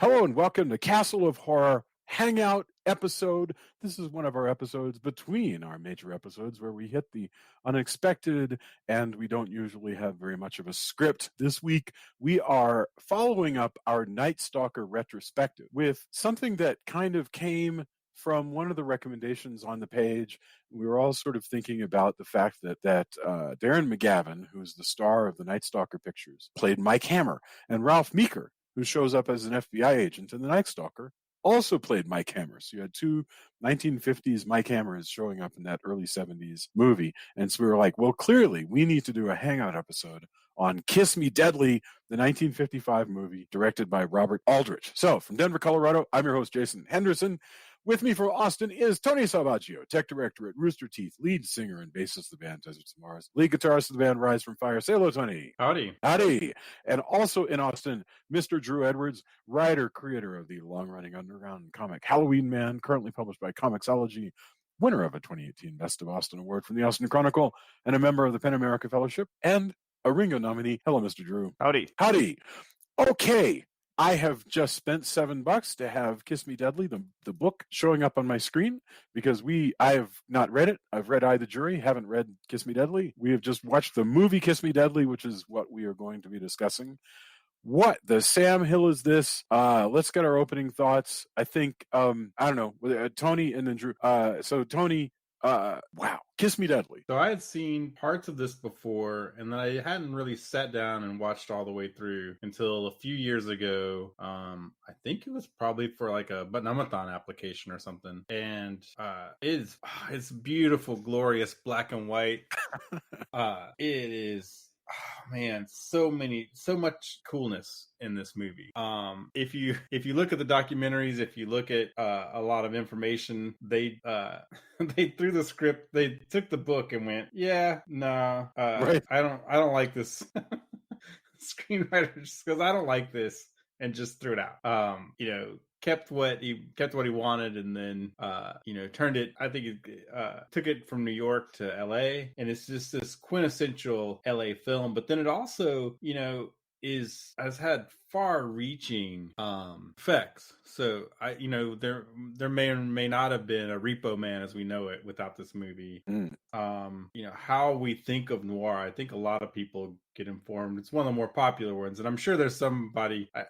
Hello and welcome to Castle of Horror Hangout episode. This is one of our episodes between our major episodes where we hit the unexpected and we don't usually have very much of a script. This week, we are following up our Night Stalker retrospective with something that kind of came from one of the recommendations on the page. We were all sort of thinking about the fact that Darren McGavin, who's the star of the Night Stalker pictures, played Mike Hammer, and Ralph Meeker, who shows up as an FBI agent in The Night Stalker, also played Mike Hammer. So you had two 1950s Mike Hammers showing up in that early 70s movie. And so we were like, well, clearly we need to do a Hangout episode on Kiss Me Deadly, the 1955 movie directed by Robert Aldrich. So from Denver, Colorado, I'm your host, Jason Henderson. With me from Austin is Tony Salvaggio, tech director at Rooster Teeth, lead singer and bassist of the band Deserts of Mars, lead guitarist of the band Rise from Fire. Say hello, Tony. Howdy. Howdy. And also in Austin, Mr. Drew Edwards, writer, creator of the long-running underground comic Halloween Man, currently published by Comixology, winner of a 2018 Best of Austin Award from the Austin Chronicle, and a member of the PEN America Fellowship, and a Ringo nominee. Hello, Mr. Drew. Howdy. Howdy. Okay. I have just spent $7 to have Kiss Me Deadly, the book, showing up on my screen because I have not read it. I've read I, the Jury, haven't read Kiss Me Deadly. We have just watched the movie Kiss Me Deadly, which is what we are going to be discussing. What the Sam Hill is this? Let's get our opening thoughts. I think, I don't know, Tony and then Drew. So Tony, wow, Kiss Me Deadly. So I had seen parts of this before, and then I hadn't really sat down and watched all the way through until a few years ago. I think it was probably for like a Button-a-thon application or something. And it's beautiful, glorious black and white. It is. Oh man, so much coolness in this movie. If you look at the documentaries, if you look at a lot of information, they threw the script, they took the book and went, yeah, no, right. I don't like this screenwriter just because I don't like this, and just threw it out. Kept what he wanted, and then turned it. I think it took it from New York to LA, and it's just this quintessential LA film. But then it also has had far-reaching effects. So there may or may not have been a Repo Man as we know it without this movie. How we think of noir, I think a lot of people get informed. It's one of the more popular ones, and I'm sure there's somebody. I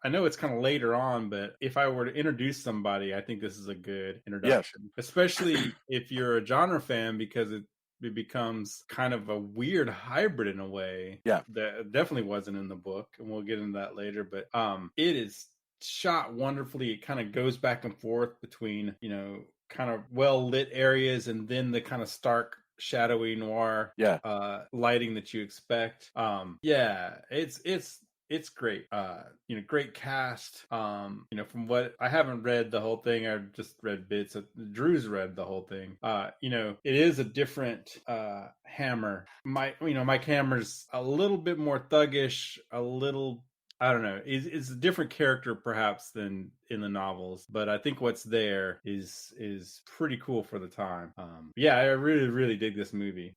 know it's kind of later on, but if I were to introduce somebody, I think this is a good introduction, yes. Especially if you're a genre fan, because it becomes kind of a weird hybrid in a way. Yeah, that definitely wasn't in the book, and we'll get into that later. But it is shot wonderfully. It kind of goes back and forth between kind of well lit areas and then the kind of stark, shadowy noir lighting that you expect. It's great. Great cast. From what I haven't read the whole thing, I've just read bits. Drew's read the whole thing. It is a different Hammer. Mike Hammer's a little bit more thuggish, a little, I don't know. It's a different character perhaps than in the novels, but I think what's there is pretty cool for the time. I really, really dig this movie.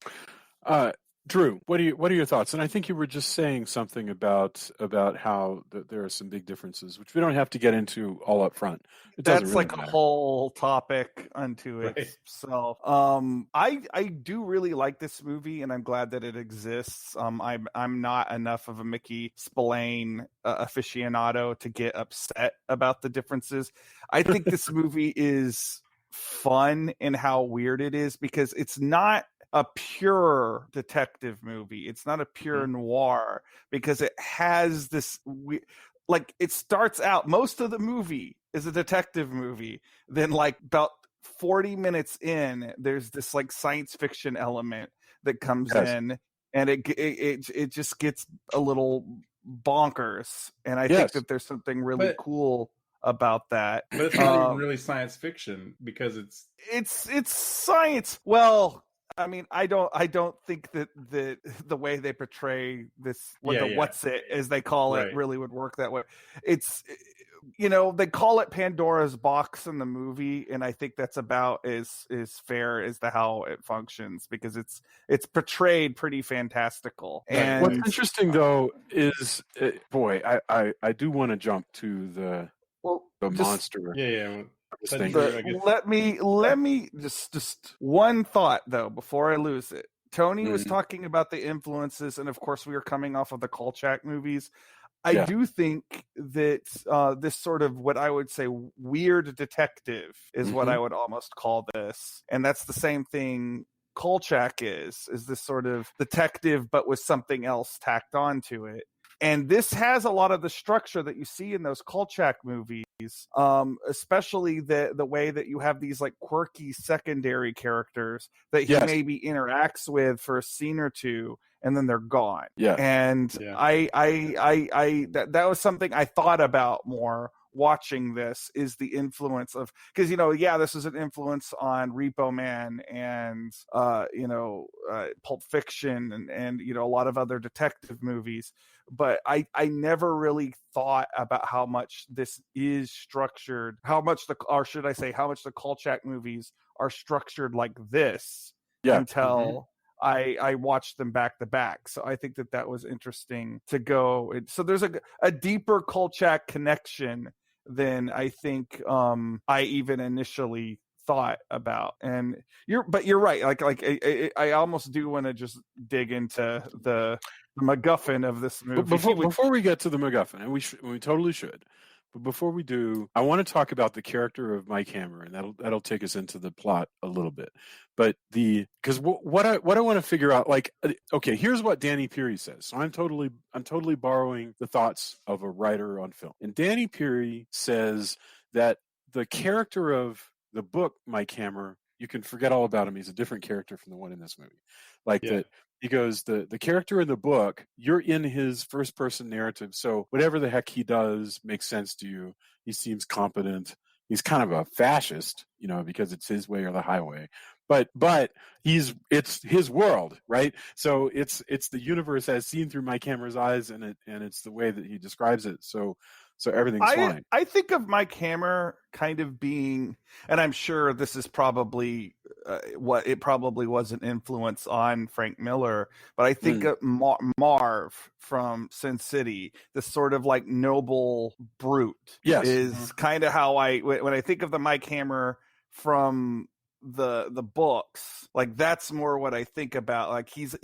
Drew, what are your thoughts? And I think you were just saying something about how there are some big differences, which we don't have to get into all up front. That's really like matter. A whole topic unto itself. I do really like this movie, and I'm glad that it exists. I'm not enough of a Mickey Spillane aficionado to get upset about the differences. I think this movie is fun in how weird it is, because it's not a pure detective movie. It's not a pure noir, because it has this it starts out, most of the movie is a detective movie. Then like about 40 minutes in, there's this like science fiction element that comes in, and it just gets a little bonkers. And I think that there's something really cool about that. But it's not even really science fiction, because it's science. Well, I mean, I don't think that the way they portray this, what's it as they call it, really would work that way. they call it Pandora's box in the movie, and I think that's about as fair as to how it functions, because it's portrayed pretty fantastical. And what's interesting though is, boy, I do want to jump to the monster. Yeah. Let me just one thought though before I lose it. Tony was talking about the influences, and of course we were coming off of the Kolchak movies. I do think that this sort of what I would say weird detective is what I would almost call this. And that's the same thing Kolchak is this sort of detective, but with something else tacked onto it. And this has a lot of the structure that you see in those Kolchak movies, especially the way that you have these like quirky secondary characters that he maybe interacts with for a scene or two, and then they're gone. And I that was something I thought about more watching this, is the influence of, because this is an influence on Repo Man and Pulp Fiction and a lot of other detective movies, but I never really thought about how much this is structured, how much the Kolchak movies are structured like this until I watched them back to back. So I think that was interesting to go. So there's a deeper Kolchak connection than I think I even initially thought about. And you're right. Like I almost do want to just dig into the MacGuffin of this movie. Before we get to the MacGuffin, and we totally should. But before we do, I want to talk about the character of Mike Hammer, and that'll take us into the plot a little bit. But because what I want to figure out, like, okay, here's what Danny Peary says. So I'm totally borrowing the thoughts of a writer on film. And Danny Peary says that the character of the book Mike Hammer, you can forget all about him. He's a different character from the one in this movie. That. He goes, the character in the book, you're in his first person narrative, so whatever the heck he does makes sense to you. He seems competent. He's kind of a fascist, because it's his way or the highway. But it's his world, right? So it's the universe as seen through Mike Hammer's eyes, and it's the way that he describes it. So everything's fine. I think of Mike Hammer kind of being, and I'm sure this is probably what it probably was an influence on Frank Miller, but I think of Marv from Sin City, this sort of like noble brute, is kind of how when I think of the Mike Hammer from the books, like that's more what I think about. Like he's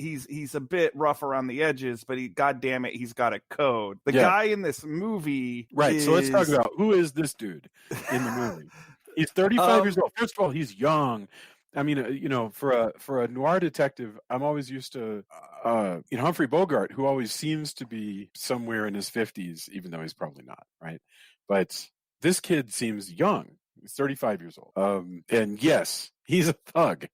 a bit rough around the edges, but goddamn it, he's got a code. The guy in this movie, right? So let's talk about who is this dude in the movie. He's 35 years old. First of all, he's young. I mean, for a noir detective, I'm always used to Humphrey Bogart, who always seems to be somewhere in his 50s, even though he's probably not, right? But this kid seems young. He's 35 years old. And yes, he's a thug.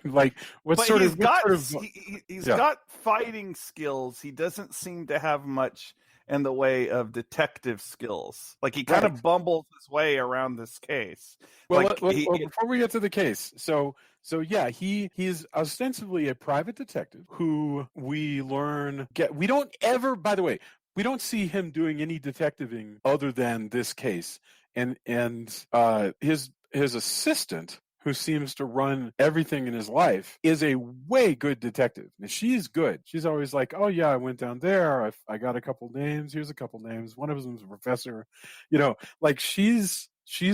Like, he's got fighting skills. He doesn't seem to have much in the way of detective skills. Like he kind of bumbles his way around this case. Well, before we get to the case, so he's ostensibly a private detective who we learn we don't ever, by the way, we don't see him doing any detectiving other than this case. And his assistant, who seems to run everything in his life, is a way good detective. Now, she's good. She's always like, oh yeah, I went down there. I got a couple names. Here's a couple names. One of them's a professor. Like she's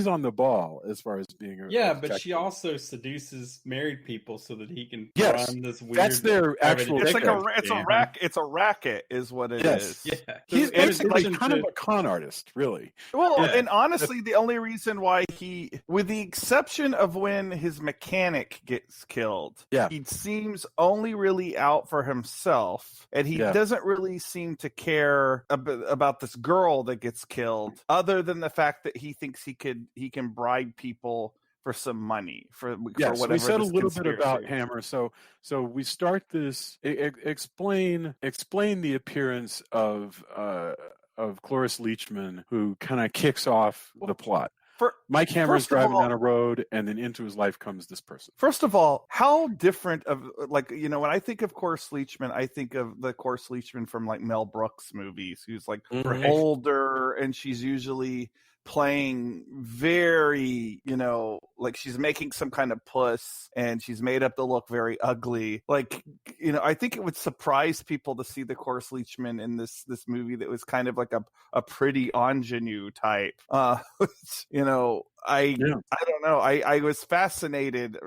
on the ball as far as being a but she also seduces married people so that he can run this weird. That's their actual. It's a racket, is what it is. Yeah, he's basically kind of a con artist, really. Well, and honestly, the only reason why with the exception of when his mechanic gets killed, he seems only really out for himself, and he doesn't really seem to care about this girl that gets killed, other than the fact that he thinks he can bribe people for some money for whatever. So we said a little bit about Hammer. So we start this. Explain the appearance of Cloris Leachman, who kind of kicks off the plot. Mike Hammer's first of driving all- down a road, and then into his life comes this person. First of all, how different of, like, you know, when I think of Cloris Leachman, I think of the Cloris Leachman from like Mel Brooks movies, who's like older, and she's usually playing very, you know, like she's making some kind of puss, and she's made up to look very ugly. Like, you know, I think it would surprise people to see the Cloris Leachman in this movie that was kind of like a pretty ingenue type. You know, I don't know. I was fascinated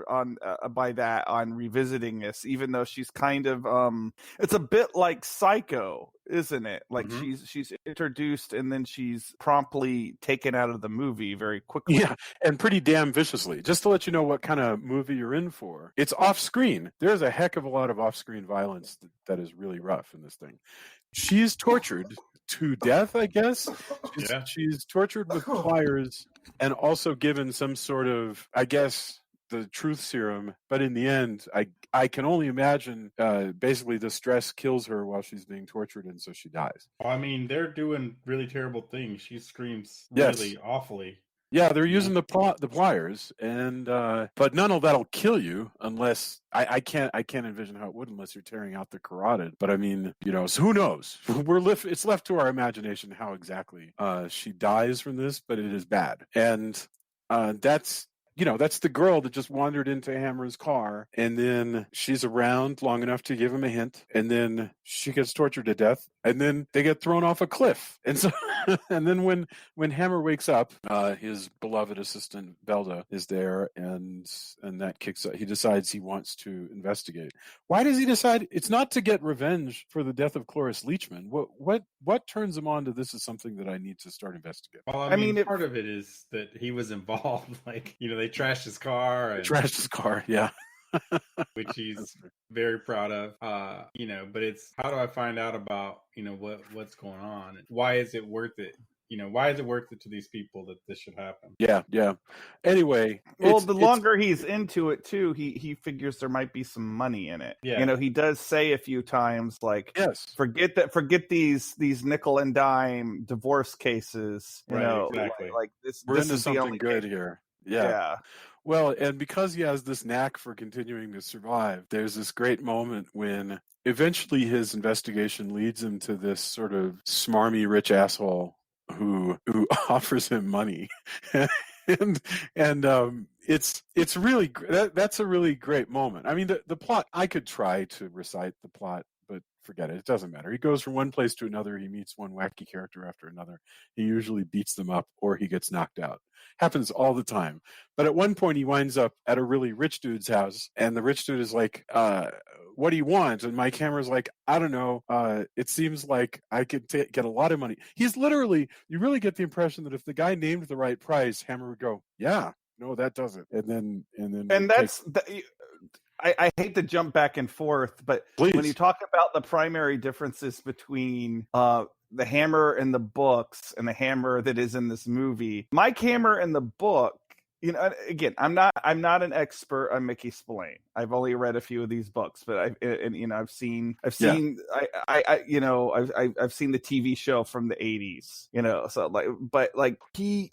by that on revisiting this, even though she's kind of it's a bit like Psycho, isn't it? Like she's introduced and then she's promptly taken out of the movie very quickly. Yeah, and pretty damn viciously. Just to let you know what kind of movie you're in for. It's off screen. There's a heck of a lot of off screen violence that is really rough in this thing. She's tortured to death, I guess. She's tortured with pliers and also given some sort of, I guess, the truth serum. But in the end, I can only imagine basically the stress kills her while she's being tortured, and so she dies. Well, I mean, they're doing really terrible things. She screams really awfully. Yeah, they're using the pliers, and but none of that'll kill you unless I can't envision how it would unless you're tearing out the carotid. But I mean, you know, so who knows? It's left to our imagination how exactly she dies from this, but it is bad, and that's. You know, that's the girl that just wandered into Hammer's car, and then she's around long enough to give him a hint, and then she gets tortured to death, and then they get thrown off a cliff. And so, and then when Hammer wakes up, his beloved assistant Velda is there, and that kicks up. He decides he wants to investigate. Why does he decide? It's not to get revenge for the death of Cloris Leachman. What turns him on to this is something that I need to start investigating. Well, I mean part of it is that he was involved. Like, you know, they trashed his car. Yeah. Which he's very proud of. You know, but it's how do I find out about, you know, what's going on? Why is it worth it? You know, why is it worth it to these people that this should happen? Yeah. Anyway, well, the longer he's into it too, he figures there might be some money in it. Yeah. You know, he does say a few times, like, yes, forget these nickel and dime divorce cases. You know, exactly. like this. We're this into is something the only good case. here. Yeah. Well, and because he has this knack for continuing to survive, there's this great moment when eventually his investigation leads him to this sort of smarmy rich asshole who offers him money. and it's really that's a really great moment. I mean, the plot, I could try to recite the plot, but forget it. It doesn't matter. He goes from one place to another. He meets one wacky character after another. He usually beats them up or he gets knocked out. Happens all the time. But at one point he winds up at a really rich dude's house, and the rich dude is like, what do you want? And Mike Hammer's like, I don't know. It seems like I could get a lot of money. He's literally, you really get the impression that if the guy named the right price, Hammer would go, yeah, no, that does it. And that's I hate to jump back and forth, but please. When you talk about the primary differences between the Hammer in the books and the Hammer that is in this movie, Mike Hammer in the book, you know, again, I'm not an expert on Mickey Spillane. I've only read a few of these books, but I've seen I've seen the TV show from the 80s, you know, so like, but like the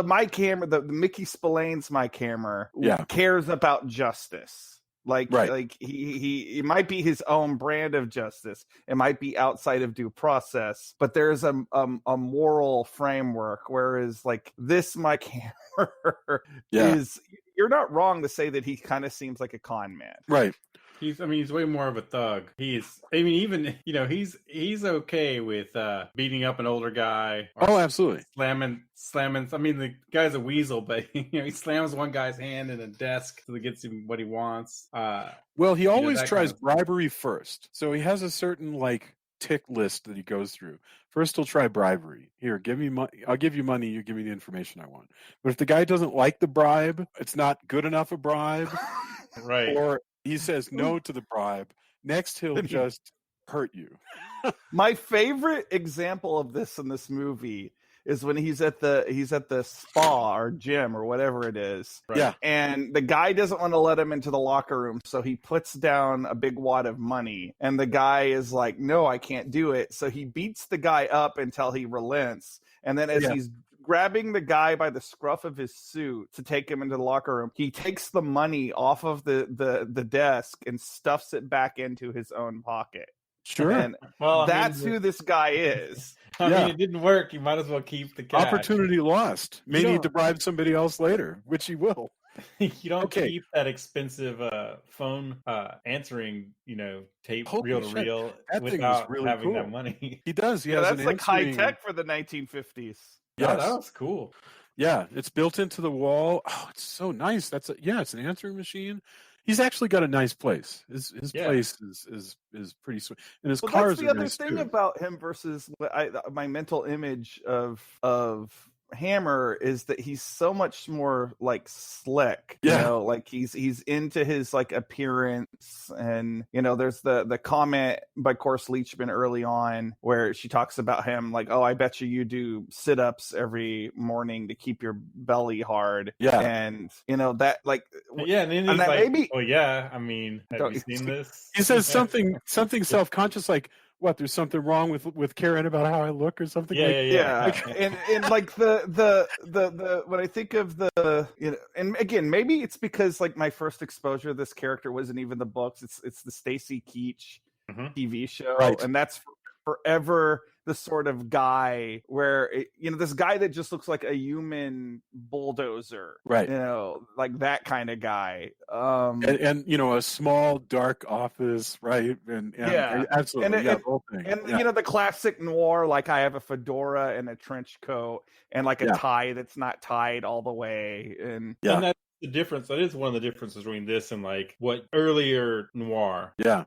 Mike Hammer, the Mickey Spillane's Mike Hammer cares about justice. Like, like he might be his own brand of justice. It might be outside of due process, but there's a moral framework. Whereas, like, this Mike Hammer is, you're not wrong to say that he kind of seems like a con man, right? He's way more of a thug. Even, you know, he's okay with beating up an older guy. Oh, absolutely. Slamming. I mean, the guy's a weasel, but, you know, he slams one guy's hand in a desk so that gets him what he wants. Well, he always tries bribery first. So he has a certain, like, tick list that he goes through. First, he'll try bribery. Here, give me money. I'll give you money. You give me the information I want. But if the guy doesn't like the bribe, it's not good enough a bribe. Right. Or he says no to the bribe. Next, he'll just hurt you. My favorite example of this in this movie is when he's at the spa or gym or whatever it is. Right? Yeah. And the guy doesn't want to let him into the locker room, so he puts down a big wad of money. And the guy is like, no, I can't do it. So he beats the guy up until he relents. And then as he's grabbing the guy by the scruff of his suit to take him into the locker room. He takes the money off of the desk and stuffs it back into his own pocket. Sure. And that's who this guy is. I mean, it didn't work. You might as well keep the cash. Opportunity lost. May need to bribe somebody else later, which he will. You don't keep that expensive phone answering, tape reel to reel without really having that money. He does. He has an that's like answering... high tech for the 1950s. Yeah, that was cool. Yeah, it's built into the wall. Oh, it's so nice. It's an answering machine. He's actually got a nice place. His place is pretty sweet, and his cars that's the are other nice thing too. about him versus my mental image of Hammer is that he's so much more like slick, like he's into his like appearance, and there's the comment by Cloris Leachman early on where she talks about him like, oh, I bet you do sit-ups every morning to keep your belly hard, and that like and then he's like, maybe, oh yeah, I mean, have you seen this? He says something self-conscious like, what, there's something wrong with Karen about how I look or something? Yeah. And like the when I think of and again, maybe it's because like my first exposure to this character wasn't even the books. It's the Stacy Keach TV show. Right. And that's forever the sort of guy where this guy that just looks like a human bulldozer, right? Like that kind of guy. And a small dark office, right? And absolutely, the whole thing. And the classic noir, like I have a fedora and a trench coat and like a tie that's not tied all the way, and that's the difference. That is one of the differences between this and like what earlier noir. Yeah.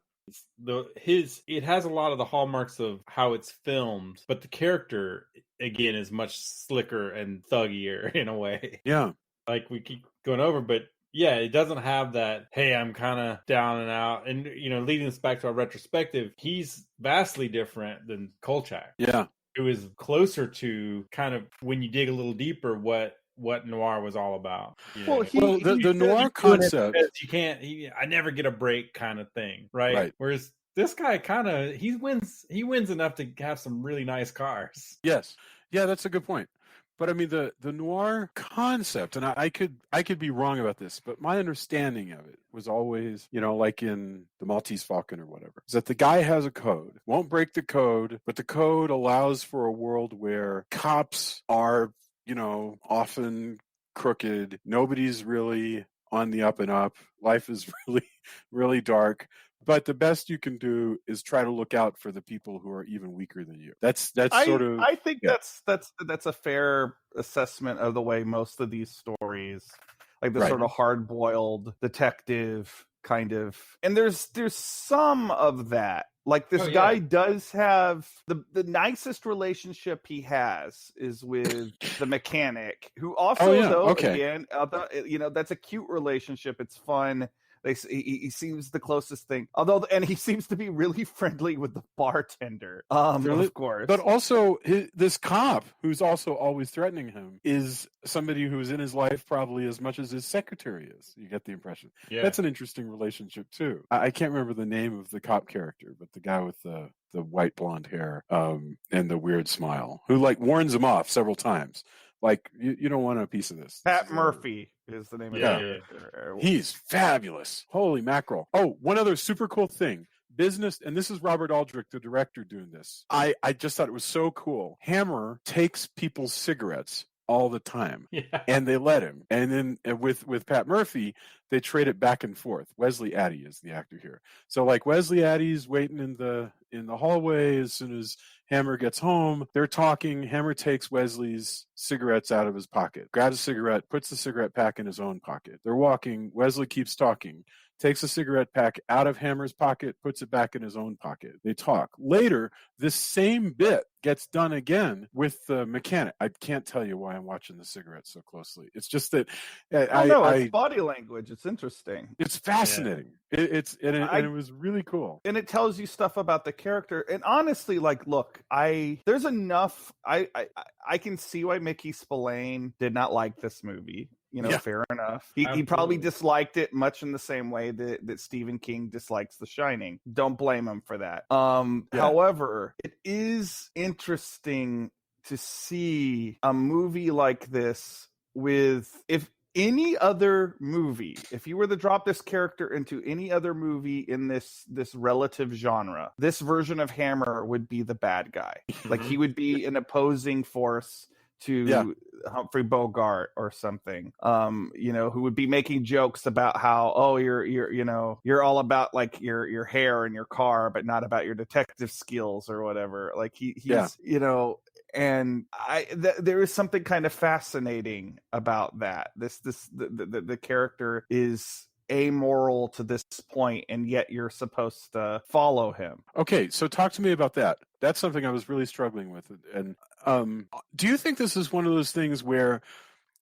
It has a lot of the hallmarks of how it's filmed, but the character again is much slicker and thuggier in a way. Yeah, like we keep going over, but it doesn't have that. Hey, I'm kind of down and out, and leading us back to our retrospective, he's vastly different than Kolchak. Yeah, it was closer to kind of when you dig a little deeper what noir was all about. The noir concept, you can't. I never get a break kind of thing, right? Whereas this guy kind of he wins enough to have some really nice cars. Yes, that's a good point. But I mean the noir concept, and I could be wrong about this, but my understanding of it was always, like in the Maltese Falcon or whatever, is that the guy has a code, won't break the code, but the code allows for a world where cops are often crooked. Nobody's really on the up and up. Life is really, really dark. But the best you can do is try to look out for the people who are even weaker than you. That's sort of. I think that's a fair assessment of the way most of these stories, like the sort of hard-boiled detective kind of, and there's some of that. Like this guy does have the nicest relationship he has is with the mechanic, who also again, that's a cute relationship. It's fun. He seems the closest thing, and he seems to be really friendly with the bartender, of course. But also, this cop, who's also always threatening him, is somebody who's in his life probably as much as his secretary is. You get the impression. Yeah. That's an interesting relationship too. I can't remember the name of the cop character, but the guy with the white blonde hair and the weird smile, who like warns him off several times. Like, you don't want a piece of this. Pat Murphy is the name of the character. He's fabulous. Holy mackerel. Oh, one other super cool thing. Business, and this is Robert Aldrick, the director, doing this. I just thought it was so cool. Hammer takes people's cigarettes all the time, and they let him. And then with Pat Murphy, they trade it back and forth. Wesley Addy is the actor here. So like Wesley Addy's waiting in the hallway as soon as Hammer gets home. They're talking. Hammer takes Wesley's cigarettes out of his pocket, grabs a cigarette, puts the cigarette pack in his own pocket. They're walking. Wesley keeps talking, takes a cigarette pack out of Hammer's pocket, puts it back in his own pocket. They talk. Later, this same bit gets done again with the mechanic. I can't tell you why I'm watching the cigarettes so closely. It's just that it's body language. It's interesting. It's fascinating. Yeah. It was really cool. And it tells you stuff about the character. And honestly, like, look, there's enough. I can see why Mickey Spillane did not like this movie. Fair enough. He probably disliked it much in the same way that Stephen King dislikes The Shining. Don't blame him for that. However, it is interesting to see a movie like this if any other movie, if you were to drop this character into any other movie in this relative genre, this version of Hammer would be the bad guy. Like he would be an opposing force to Humphrey Bogart or something, who would be making jokes about how, you're all about like your hair and your car, but not about your detective skills or whatever. Like he's and there is something kind of fascinating about that. The character is amoral to this point, and yet you're supposed to follow him. Okay, so talk to me about that. That's something I was really struggling with. And do you think this is one of those things where,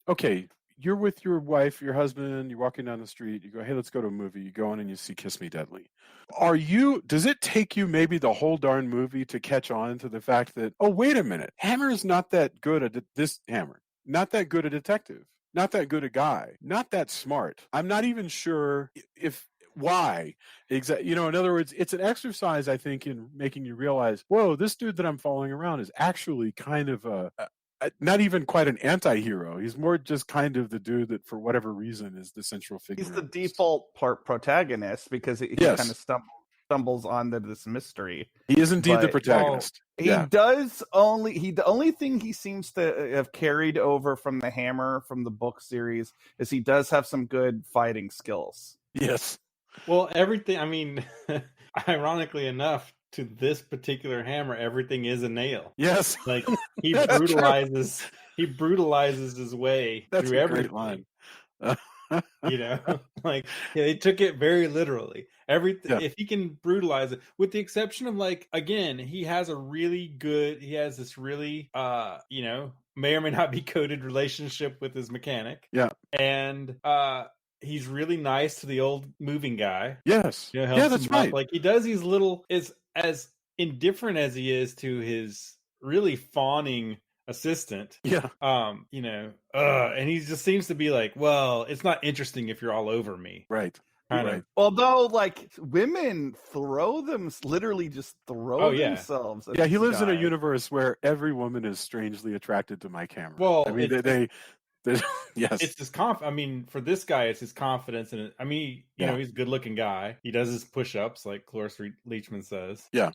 okay, you're with your wife, your husband, you're walking down the street, you go, hey, let's go to a movie. You go in and you see Kiss Me Deadly. Does it take you maybe the whole darn movie to catch on to the fact that, oh, wait a minute, Hammer's not that good at not that good a detective, not that good a guy, not that smart. I'm not even sure why exactly. In other words, it's an exercise, I think, in making you realize, whoa, this dude that I'm following around is actually kind of not even quite an anti-hero. He's more just kind of the dude that, for whatever reason, is the central figure. He's the default protagonist because he kind of stumbles onto this mystery. He is indeed the protagonist. The only thing he seems to have carried over from the Hammer from the book series is he does have some good fighting skills. Yes. Well, everything, I mean, ironically enough, to this particular Hammer, everything is a nail. Yes. Like he brutalizes his way through everything. Great line. They took it very literally. Everything, if he can brutalize it, with the exception of again, he has this really may or may not be coded relationship with his mechanic. Yeah. And he's really nice to the old moving guy. Yes. That's right. Like he does these little, as indifferent as he is to his really fawning assistant. Yeah. And he just seems to be like, well, it's not interesting if you're all over me. Right. Right. Although, women literally just throw themselves. Yeah, he lives in a universe where every woman is strangely attracted to my camera. Well, I mean, yes. It's his for this guy, it's his confidence in it. I mean, he's a good-looking guy. He does his push-ups, like Cloris Leachman says. Yeah.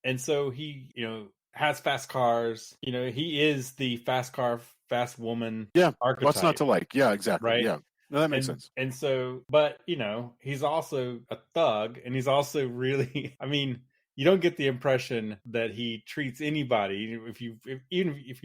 And so he, has fast cars. He is the fast car, fast woman. Yeah. Archetype. What's not to like? Yeah, exactly. Right. Yeah. No, that makes sense. And so, but he's also a thug, and he's also really, I mean, you don't get the impression that he treats anybody. If you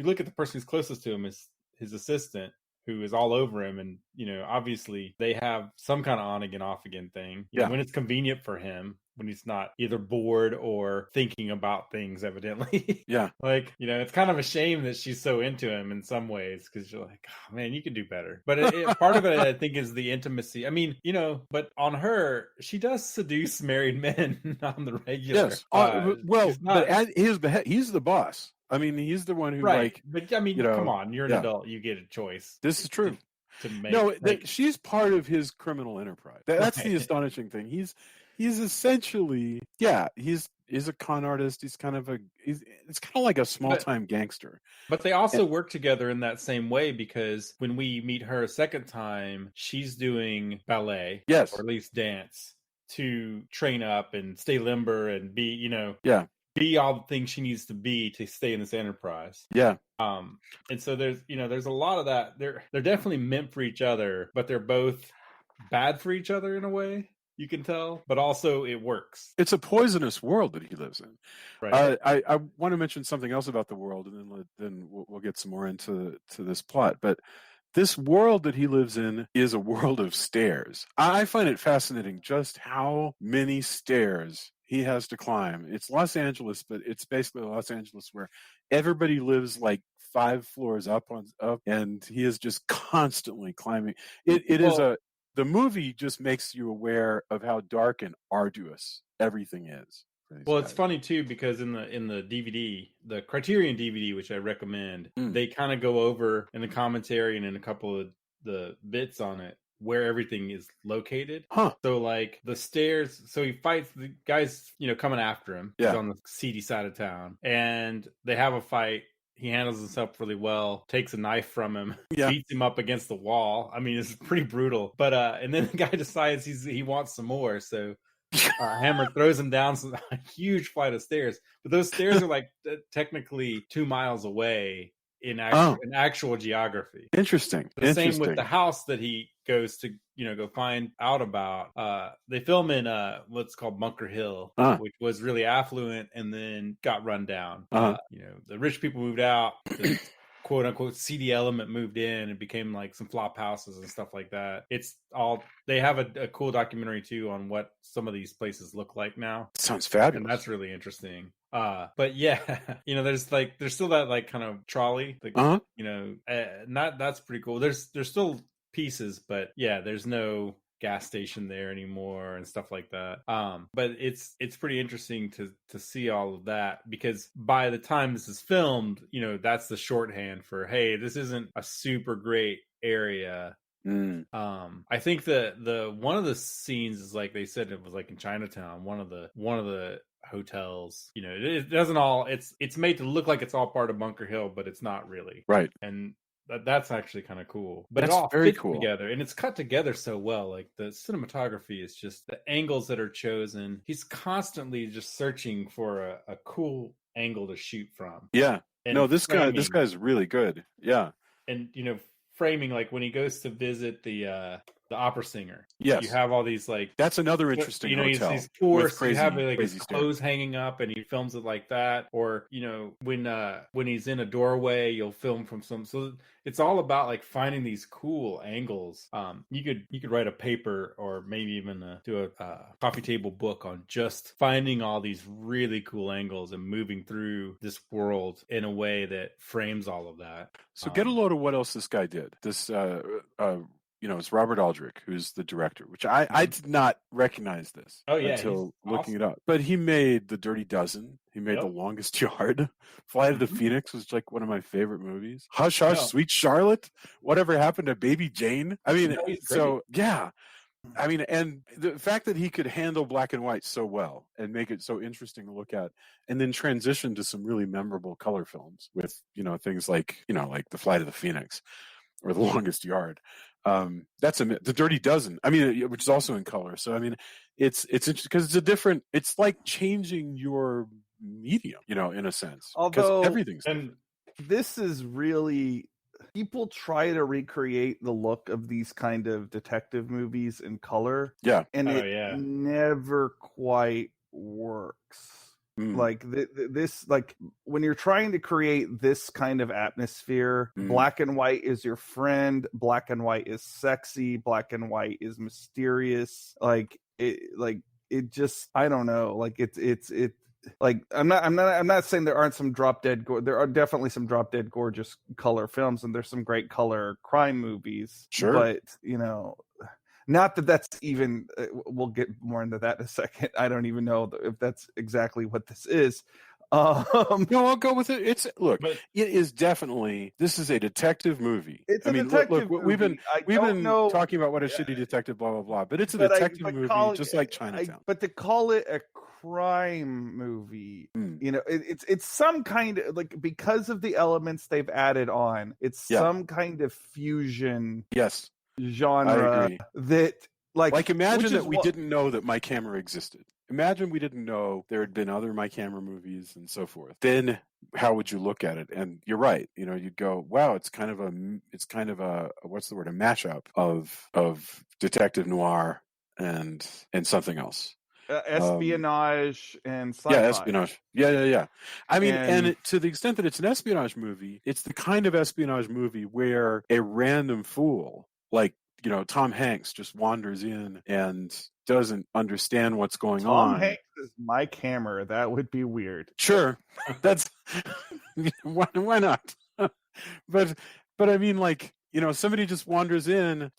look at the person who's closest to him, is his assistant, who is all over him, and obviously they have some kind of on again, off again thing. When it's convenient for him, when he's not either bored or thinking about things, evidently. Yeah. It's kind of a shame that she's so into him in some ways, because you're like, oh, man, you could do better. But part of it, I think, is the intimacy. I mean, but on her, she does seduce married men on the regular. Yes. But he's the boss. I mean, he's the one who But I mean, come on, you're an adult. You get a choice. This is true. To make, she's part of his criminal enterprise. That's the astonishing thing. He's essentially, he's a con artist. It's kind of like a small time gangster. But they also work together in that same way, because when we meet her a second time, she's doing ballet, or at least dance, to train up and stay limber and be, be all the things she needs to be to stay in this enterprise. Yeah. And so there's a lot of that. They're definitely meant for each other, but they're both bad for each other in a way, you can tell, but also it works. It's a poisonous world that he lives in. Right. I want to mention something else about the world, and then we'll get some more into this plot. But this world that he lives in is a world of stairs. I find it fascinating just how many stairs he has to climb. It's Los Angeles, but it's basically Los Angeles where everybody lives like 5 floors up, and he is just constantly climbing. The movie just makes you aware of how dark and arduous everything is. Well, it's funny too, because in the DVD, the Criterion DVD, which I recommend, they kind of go over in the commentary and in a couple of the bits on it where everything is located. So the stairs, so he fights the guys, coming after him. He's on the seedy side of town, and they have a fight. he handles himself really well, takes a knife from him, Yeah. beats him up against the wall. I mean, it's pretty brutal. But and then the guy decides he wants some more, so Hammer throws him down a huge flight of stairs. But those stairs are like technically 2 miles away in actual geography. Interesting. The same with the house that he goes to, go find out about. They film in what's called Bunker Hill, which was really affluent and then got run down. The rich people moved out. The quote unquote seedy element moved in and became like some flop houses and stuff like that. They have a cool documentary too on what some of these places look like now. Sounds fabulous. And that's really interesting. But yeah, there's still that like kind of trolley, that's pretty cool. There's still pieces, but yeah, there's no gas station there anymore and stuff like that. But it's pretty interesting to see all of that, because by the time this is filmed, that's the shorthand for, hey, this isn't a super great area. I think the one of the scenes is like they said it was like in Chinatown, one of the hotels. It doesn't all. It's made to look like it's all part of Bunker Hill, but it's not really. Right. And that's actually kind of cool. But that's it all very fits cool together, and it's cut together so well. Like the cinematography is just the angles that are chosen. He's constantly just searching for a cool angle to shoot from. Yeah. And no, this guy's really good. Yeah. And framing, like when he goes to visit the opera singer. Yes. You have all these like, that's another interesting hotel. These tours, crazy, you have like his stairs. clothes hanging up and he films it like that. Or, when he's in a doorway, you'll film from so it's all about like finding these cool angles. You could write a paper or maybe even do a coffee table book on just finding all these really cool angles and moving through this world in a way that frames all of that. So get a load of what else this guy did. This it's Robert Aldrick who's the director, which I did not recognize this until looking it up. But he made The Dirty Dozen. He made The Longest Yard. Flight of the Phoenix was like one of my favorite movies. Hush, Hush, Sweet Charlotte. Whatever Happened to Baby Jane? I mean, I mean, and the fact that he could handle black and white so well and make it so interesting to look at, and then transition to some really memorable color films with, things like, like The Flight of the Phoenix or The Longest Yard. That's The Dirty Dozen. I mean, which is also in color. So, I mean, it's interesting because it's like changing your medium, in a sense. Although everything's different. This is really, people try to recreate the look of these kind of detective movies in color. Yeah. And it never quite works. Like this, like when you're trying to create this kind of atmosphere, black and white is your friend, black and white is sexy, black and white is mysterious. Like it just, I don't know. Like it's like I'm not saying there aren't some drop dead. There are definitely some drop dead gorgeous color films, and there's some great color crime movies. Sure, but not that that's even, we'll get more into that in a second. I don't even know if that's exactly what this is. No, I'll go with it. It is definitely, this is a detective movie. It's a detective movie. We've been talking about what a shitty detective, blah, blah, blah, but it's a detective movie just like Chinatown. But to call it a crime movie, it's some kind of, like, because of the elements they've added on, it's some kind of fusion. Yes. Genre that like imagine that we didn't know that My Camera existed. Imagine we didn't know there had been other My Camera movies and so forth. Then how would you look at it? And you're right. You'd go, wow, it's kind of a what's the word? A mashup of detective noir and something else. Espionage and sci-fi. Yeah, espionage. Yeah. I mean, and to the extent that it's an espionage movie, it's the kind of espionage movie where a random fool like, Tom Hanks just wanders in and doesn't understand what's going on. Tom Hanks is My Camera. That would be weird. Sure. That's why not? But I mean, like, somebody just wanders in,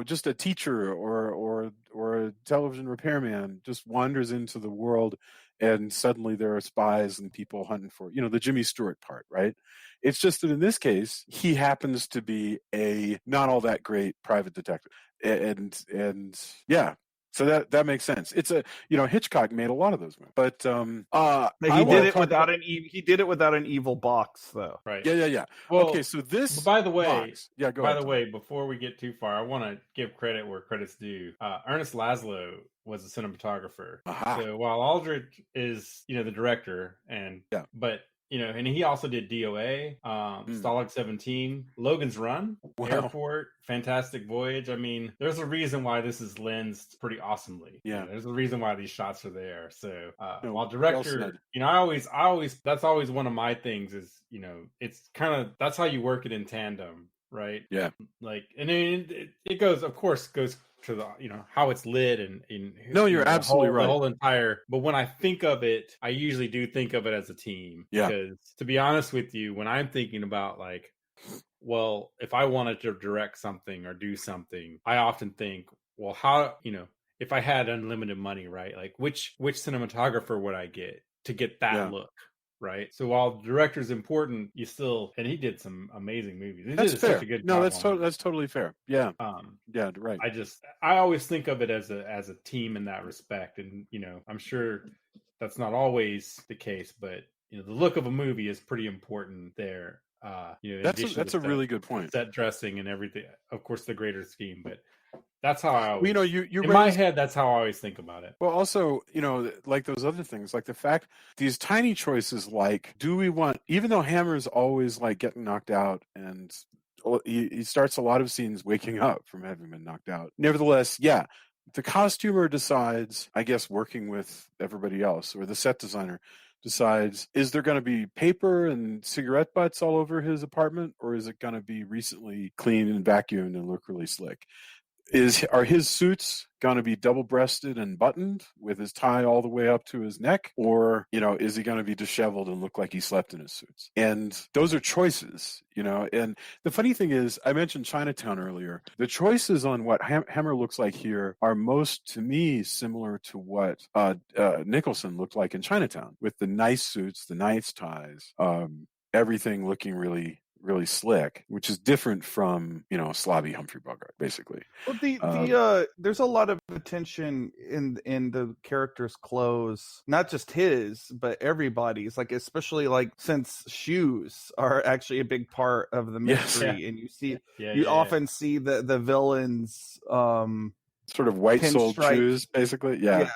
just a teacher or a television repairman just wanders into the world, and suddenly there are spies and people hunting for, the Jimmy Stewart part, right? It's just that in this case, he happens to be a not all that great private detective. And yeah, So that makes sense. It's Hitchcock made a lot of those movies, but he did it without an evil box, though. Right. Yeah. Well, okay, so this. By the way, box, go ahead. Before we get too far, I want to give credit where credit's due. Ernest Laszlo was a cinematographer. Aha. So while Aldrick is the director, but and he also did DOA, Stalag 17, Logan's Run, Wow. Airport, Fantastic Voyage. I mean, there's a reason why this is lensed pretty awesomely. Yeah. There's a reason why these shots are there. So while well director, I always that's always one of my things is, it's kind of, that's how you work it in tandem, right? Yeah. Like, and then it goes to the how it's lit and no, you're absolutely right. The whole entire. But when I think of it, I usually do think of it as a team. Yeah. Because to be honest with you, when I'm thinking about like, well, if I wanted to direct something or do something, I often think, well, how if I had unlimited money, right? Like which cinematographer would I get to get that look? Right. So while the director's important, and he did some amazing movies. He that's did fair. Such a good no, job that's totally fair. Yeah. Yeah, right. I always think of it as a team in that respect. And, I'm sure that's not always the case, but the look of a movie is pretty important there. That's a really good point. Set dressing and everything, of course, the greater scheme, but that's how I always, you in my head, that's how I always think about it. Well, also, like those other things, like the fact, these tiny choices, like, do we want, even though Hammer's always like getting knocked out, and he starts a lot of scenes waking up from having been knocked out. Nevertheless, the costumer decides, I guess, working with everybody else, or the set designer decides, is there going to be paper and cigarette butts all over his apartment, or is it going to be recently cleaned and vacuumed and look really slick? Are his suits going to be double-breasted and buttoned with his tie all the way up to his neck, or is he going to be disheveled and look like he slept in his suits? And those are choices, and the funny thing is, I mentioned Chinatown earlier. The choices on what Hammer looks like here are most, to me, similar to what Nicholson looked like in Chinatown, with the nice suits, the nice ties, everything looking really, really slick, which is different from slobby Humphrey Bogart, basically. Well, there's a lot of attention in the character's clothes, not just his, but everybody's. Like, especially like since shoes are actually a big part of the mystery, and you see, often see the villains. Sort of white-soled shoes, basically. Yeah.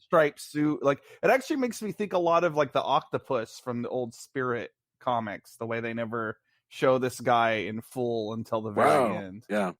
Striped suit. Like, it actually makes me think a lot of like the octopus from the old Spirit comics, the way they never show this guy in full until the very end. Yeah.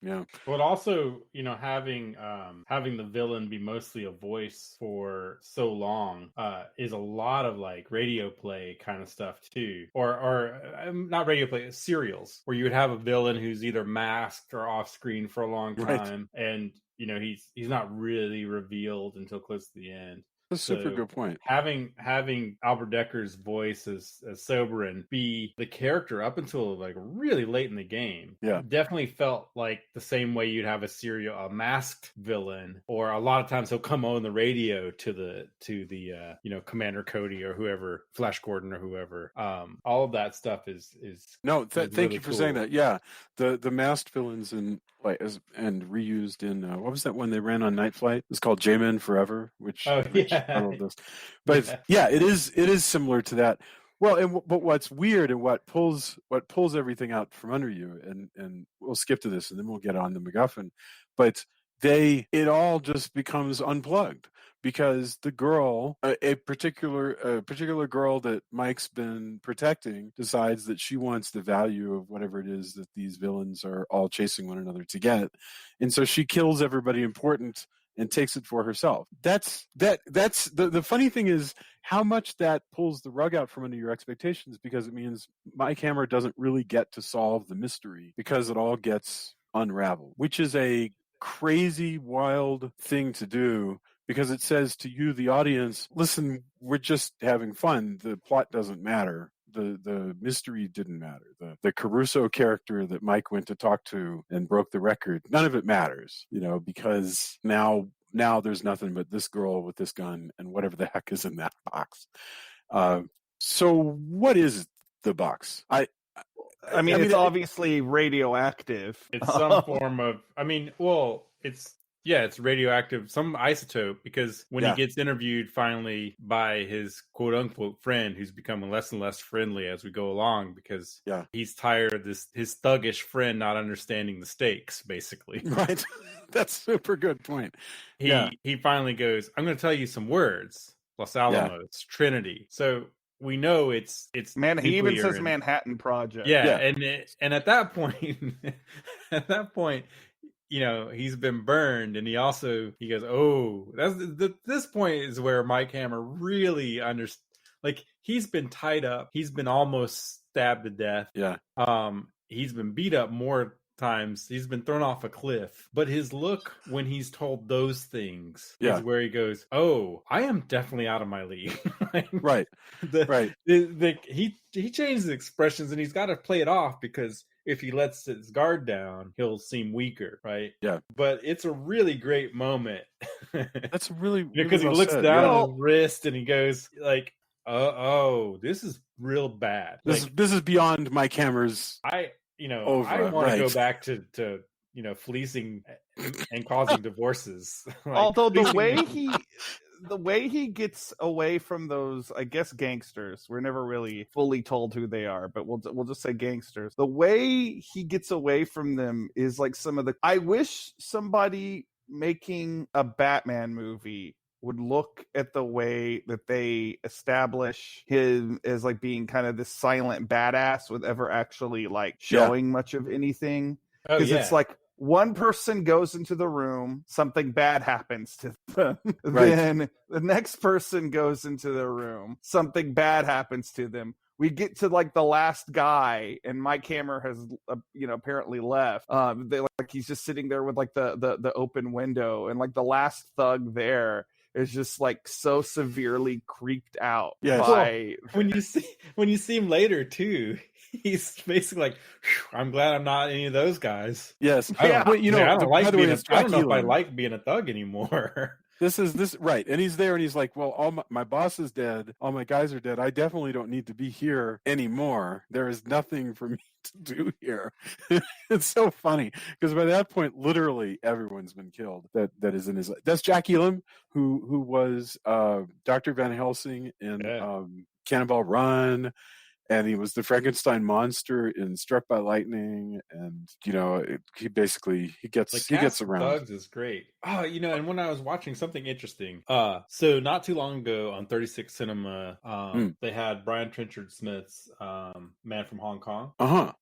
But also, having the villain be mostly a voice for so long is a lot of like radio play kind of stuff too, or not radio play, serials, where you would have a villain who's either masked or off screen for a long time, and he's not really revealed until close to the end. That's a super good point. Having Albert Decker's voice as Soberin be the character up until like really late in the game, definitely felt like the same way you'd have a masked villain, or a lot of times he'll come on the radio to the Commander Cody or whoever, Flash Gordon or whoever. All of that stuff is thank really you for cool. saying that. Yeah, the masked villains and reused in what was that one they ran on Night Flight? It's called J-Men Forever, which I love this. But it is similar to that. Well, but what's weird and what pulls everything out from under you, and we'll skip to this and then we'll get on the MacGuffin, but it all just becomes unplugged, because the girl, a particular girl that Mike's been protecting, decides that she wants the value of whatever it is that these villains are all chasing one another to get, and so she kills everybody important and takes it for herself. That's the funny thing is how much that pulls the rug out from under your expectations, because it means Mike Hammer doesn't really get to solve the mystery, because it all gets unraveled, which is a crazy, wild thing to do, because it says to you, the audience, listen, we're just having fun. The plot doesn't matter. The mystery didn't matter. The Caruso character that Mike went to talk to and broke the record, none of it matters, because now there's nothing but this girl with this gun and whatever the heck is in that box. So what is the box? I mean, it's obviously radioactive. It's some form of, it's, Yeah, it's radioactive, some isotope, because when he Yeah. gets interviewed finally by his quote unquote friend, who's becoming less and less friendly as we go along, because he's tired of his thuggish friend not understanding the stakes, basically. Right. That's a super good point. He finally goes, I'm going to tell you some words. Los Alamos, Trinity. So we know it's Man, he even says and, Manhattan Project. Yeah. And at that point, you know, he's been burned, and he goes, oh, this point is where Mike Hammer really understands. Like, he's been tied up, he's been almost stabbed to death. Yeah. He's been beat up more times, he's been thrown off a cliff, but his look when he's told those things is where he goes, oh, I am definitely out of my league. Right. He changed the expressions, and he's got to play it off, because if he lets his guard down, he'll seem weaker, right? Yeah. But it's a really great moment. That's really, because he looks down at his wrist and he goes like, oh, this is real bad. This is beyond Mike Hammer's. I want to go back to fleecing and causing divorces. Although the way he gets away from those, I guess, gangsters, we're never really fully told who they are, but we'll just say gangsters. The way he gets away from them is like I wish somebody making a Batman movie would look at the way that they establish him as like being kind of this silent badass with ever actually like showing much of anything. Because it's like one person goes into the room, something bad happens to them. Right. Then the next person goes into the room, something bad happens to them. We get to like the last guy, and Mike Hammer has, apparently left. He's just sitting there with like the open window, and like the last thug there is just like so severely creeped out by when you see him later too. He's basically like, I'm glad I'm not any of those guys. Yes. I don't know if I like being a thug anymore. This right. And he's there and he's like, well, my boss is dead. All my guys are dead. I definitely don't need to be here anymore. There is nothing for me to do here. It's so funny because by that point, literally everyone's been killed that is in his life. That's Jack Elam, who was Dr. Van Helsing in Cannonball Run. And he was the Frankenstein monster in Struck by Lightning, and he gets around. Thugs is great. Oh, and when I was watching something interesting, so not too long ago on 36 Cinema, they had Brian Trenchard Smith's Man from Hong Kong.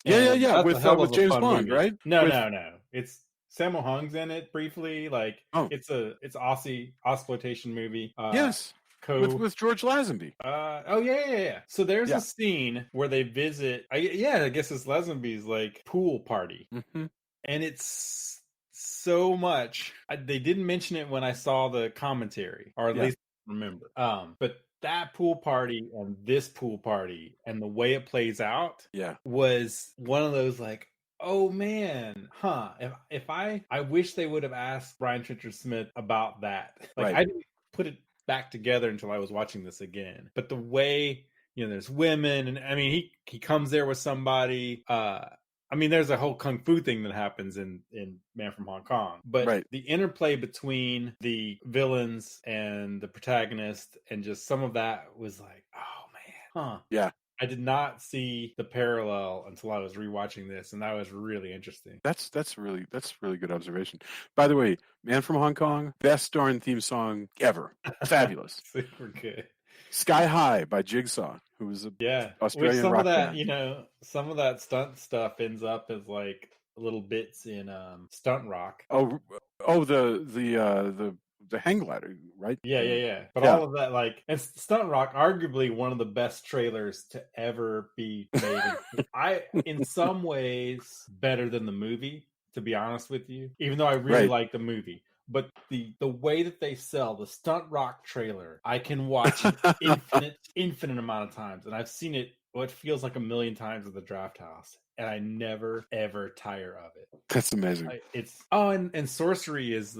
Yeah. With James Bond, right? No. It's Sammo Hung's in it briefly. It's Aussie exploitation movie. Yes. With George Lazenby. Yeah. So there's a scene where they visit. I guess it's Lazenby's like pool party, and it's so much. They didn't mention it when I saw the commentary, or at least remember. But that pool party and this pool party and the way it plays out, was one of those like, oh man, If I wish they would have asked Brian Trenchard Smith about that. I didn't put it back together until I was watching this again. But the way, there's women, and I mean, he comes there with somebody. There's a whole kung fu thing that happens in Man from Hong Kong. But the interplay between the villains and the protagonist and just some of that was like, oh man, Yeah. I did not see the parallel until I was rewatching this, and that was really interesting. That's really good observation. By the way, Man from Hong Kong, best darn theme song ever. Fabulous. Super good. Sky High by Jigsaw, who was Australian rock band. Some of that stunt stuff ends up as like little bits in stunt rock. The hang glider, right? Yeah. But all of that, and Stunt Rock, arguably one of the best trailers to ever be made. In some ways, better than the movie, to be honest with you, even though I really like the movie. But the way that they sell the Stunt Rock trailer, I can watch it infinite amount of times. And I've seen it, it feels like 1 million times at the Draft House. And I never ever tire of it. That's amazing. And Sorcery is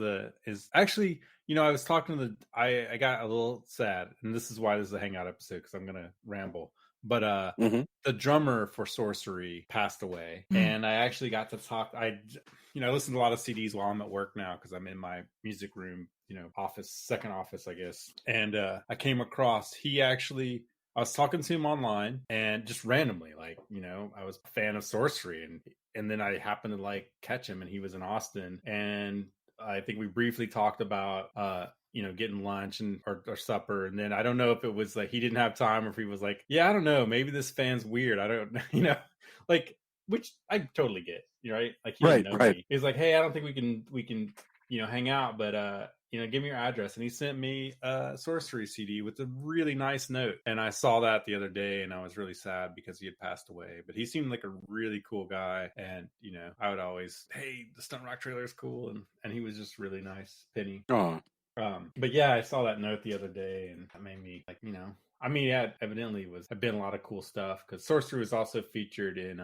actually, I was talking to I got a little sad, and this is why this is a Hangout episode, because I'm gonna ramble. But the drummer for Sorcery passed away, and I actually got to talk. I listen to a lot of CDs while I'm at work now because I'm in my music room, second office, I guess. And I came across, I was talking to him online and just randomly, I was a fan of sorcery, and then I happened to catch him, and he was in Austin, and I think we briefly talked about getting lunch or supper, and then I don't know if it was he didn't have time, or if he was yeah, I don't know, maybe this fan's weird, I don't which I totally get, right? He didn't know me. He's hey, I don't think we can hang out, but give me your address. And he sent me a sorcery CD with a really nice note. And I saw that the other day, and I was really sad because he had passed away. But he seemed like a really cool guy. And, I would always, hey, the Stunt Rock trailer is cool. And he was just really nice, Penny. Oh. But yeah, I saw that note the other day, and that made me yeah, evidently had been a lot of cool stuff, because sorcery was also featured in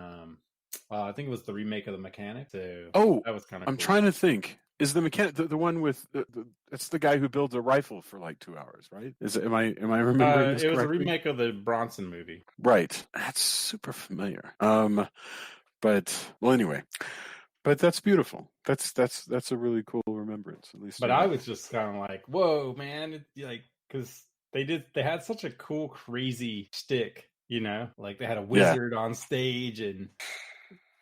I think it was the remake of The Mechanic. So that was kind of I'm trying to think. Is the mechanic the one with it's the guy who builds a rifle for 2 hours, right? Am I remembering this correctly? It was a remake of the Bronson movie. Right. That's super familiar. Anyway. But that's beautiful. That's a really cool remembrance, at least. But I was just kind of whoa, man, because they had such a cool, crazy shtick, they had a wizard on stage, and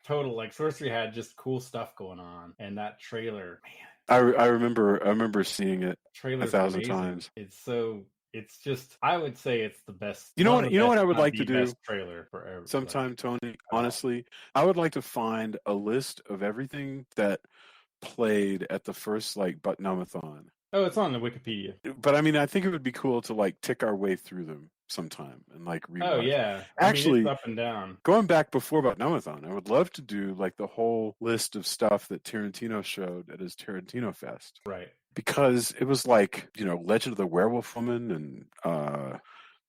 total sorcery had just cool stuff going on. And that trailer, man, I remember seeing it 1,000 times. It's just, I would say it's the best. You know what I would like to do? Best trailer forever. Sometime, Tony. Honestly, I would like to find a list of everything that played at the first Button-a-thon. Oh, it's on the Wikipedia. But I mean, I think it would be cool to tick our way through them sometime and rewatch. Oh yeah, actually, it's up and down. Going back before Button-a-thon, I would love to do the whole list of stuff that Tarantino showed at his Tarantino Fest. Right. Because it was Legend of the Werewolf Woman and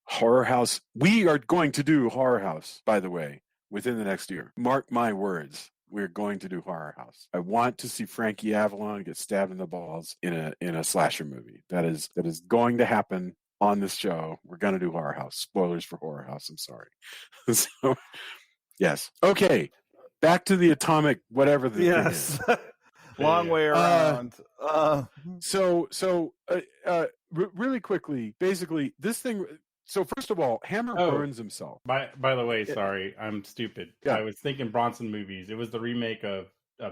Horror House. We are going to do Horror House, by the way, within the next year. Mark my words. We're going to do Horror House. I want to see Frankie Avalon get stabbed in the balls in a slasher movie. That is going to happen on this show. We're going to do Horror House. Spoilers for Horror House. I'm sorry. So, yes. Okay. Back to the atomic whatever the thing is. Long way around. Really quickly, basically, this thing. So first of all, Hammer burns himself. By the way, sorry, I'm stupid. Yeah. I was thinking Bronson movies. It was the remake of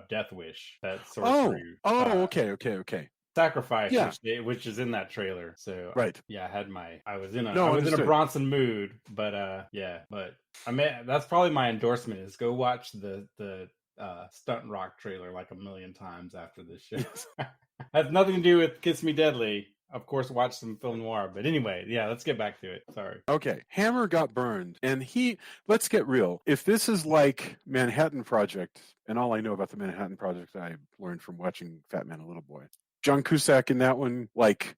Death Wish. That sorcery. Okay. Sacrifice, which is in that trailer. So right. I was in a Bronson mood, but but I mean, that's probably my endorsement is go watch the Stunt Rock trailer 1 million times after this show. Has nothing to do with Kiss Me Deadly. Of course, watch some film noir. But anyway, let's get back to it. Sorry. Okay. Hammer got burned. And let's get real. If this is like Manhattan Project, and all I know about the Manhattan Project I learned from watching Fat Man and Little Boy. John Cusack in that one,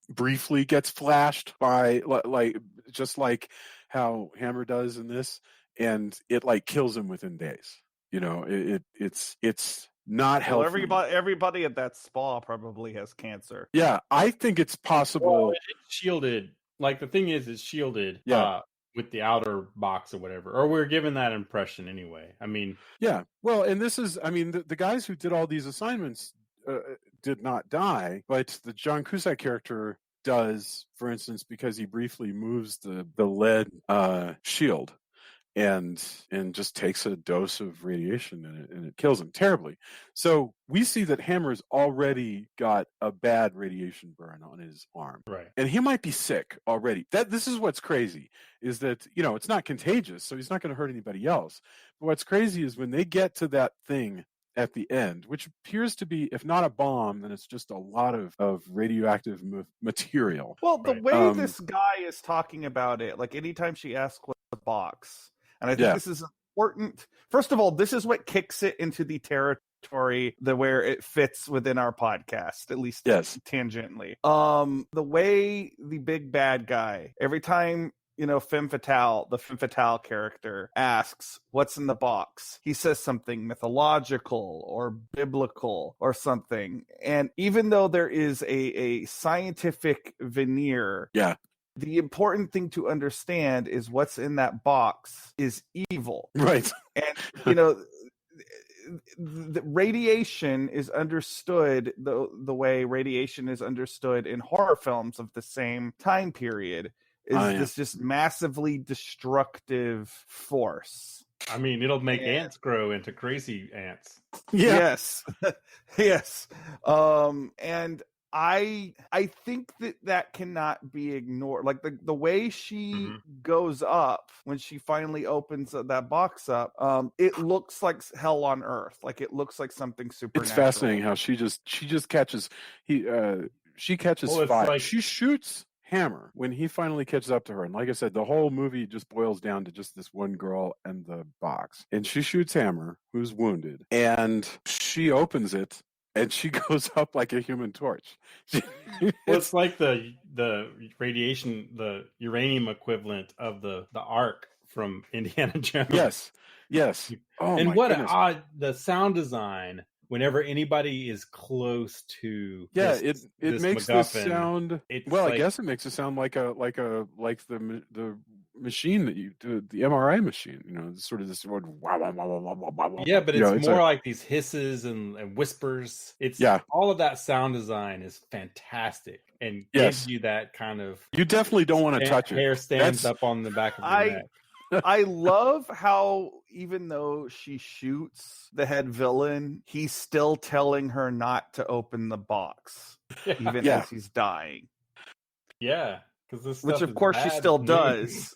briefly gets flashed by, just like how Hammer does in this. And it, kills him within days. It's not healthy. Everybody at that spa probably has cancer. Yeah, I think it's possible. Well, it's shielded. The thing is, it's shielded. Yeah. With the outer box or whatever, or we're given that impression anyway. I mean, yeah. Well, and this is, the guys who did all these assignments did not die, but the John Cusack character does, for instance, because he briefly moves the lead shield. And just takes a dose of radiation and it kills him terribly. So we see that Hammer's already got a bad radiation burn on his arm. Right. And he might be sick already. This is what's crazy, is that, it's not contagious, so he's not going to hurt anybody else. But what's crazy is when they get to that thing at the end, which appears to be, if not a bomb, then it's just a lot of radioactive material. Well, the way this guy is talking about it, anytime she asks what's the box, and I think this is important. First of all, this is what kicks it into the territory where it fits within our podcast, at least tangentially. The way the big bad guy, every time, the Femme Fatale character asks what's in the box, he says something mythological or biblical or something. And even though there is a scientific veneer, the important thing to understand is what's in that box is evil. Right. And, the radiation is understood the way radiation is understood in horror films of the same time period. This just massively destructive force. I mean, it'll make ants grow into crazy ants. Yeah. Yes. And I think that cannot be ignored. Like the way she goes up when she finally opens that box up, it looks like hell on earth. Like it looks like something supernatural. It's fascinating how she just catches she catches fire. Like, she shoots Hammer when he finally catches up to her, and like I said, the whole movie just boils down to just this one girl and the box, and she shoots Hammer, who's wounded, and she opens it and she goes up like a human torch. It's like the radiation, the uranium equivalent of the Ark from Indiana Jones. Yes. Oh, and what an odd the sound design. Whenever anybody is close to it makes this sound. Well, like, I guess it makes it sound like the machine that you do, the MRI machine. You know, sort of this word. Yeah, but it's more like these hisses and whispers. All of that sound design is fantastic and gives you that kind of. You definitely don't want to touch it. Hair stands up on the back of your neck. I love how even though she shoots the head villain, he's still telling her not to open the box, even as he's dying. Yeah, because this which of course she still does.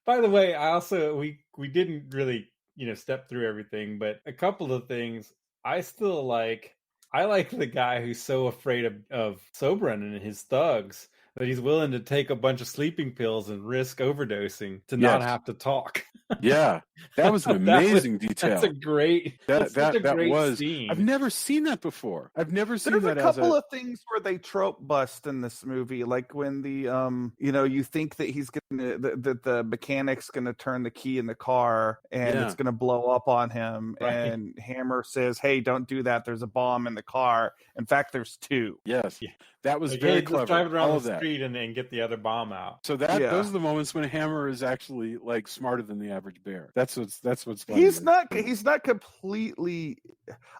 By the way, I also we didn't really step through everything, but a couple of things I still like. I like the guy who's so afraid of Sobran and his thugs that he's willing to take a bunch of sleeping pills and risk overdosing to not have to talk. Yeah, that was an amazing detail. That's a great. That's such a great scene. I've never seen that before. I've never seen that. There's a couple of things where they trope bust in this movie, like when the you think that he's gonna that the mechanic's gonna turn the key in the car and it's gonna blow up on him, and Hammer says, "Hey, don't do that. There's a bomb in the car. In fact, there's two." Yes, that was very clever. Just drive it around the street and get the other bomb out. So those are the moments when Hammer is actually like smarter than the average bear. That's what's funny. He's not completely.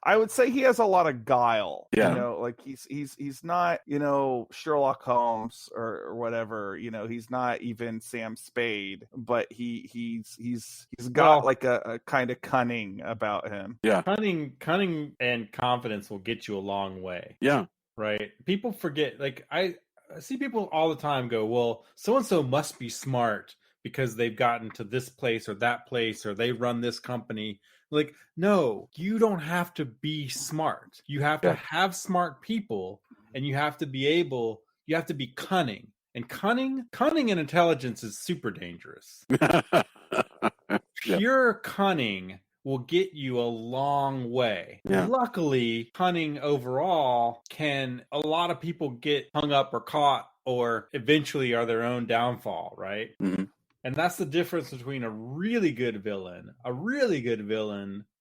I would say he has a lot of guile. Yeah. Like he's not Sherlock Holmes or whatever. He's not even Sam Spade, but he's got like a kind of cunning about him. Yeah, cunning and confidence will get you a long way. Yeah, right. People forget. Like I see people all the time go, well, so and so must be smart because they've gotten to this place or that place or they run this company. Like, no, you don't have to be smart. You have to have smart people, and you have to be cunning. And cunning and intelligence is super dangerous. Pure cunning will get you a long way. Yeah. Luckily, cunning overall a lot of people get hung up or caught or eventually are their own downfall, right? Mm-hmm. And that's the difference between a really good villain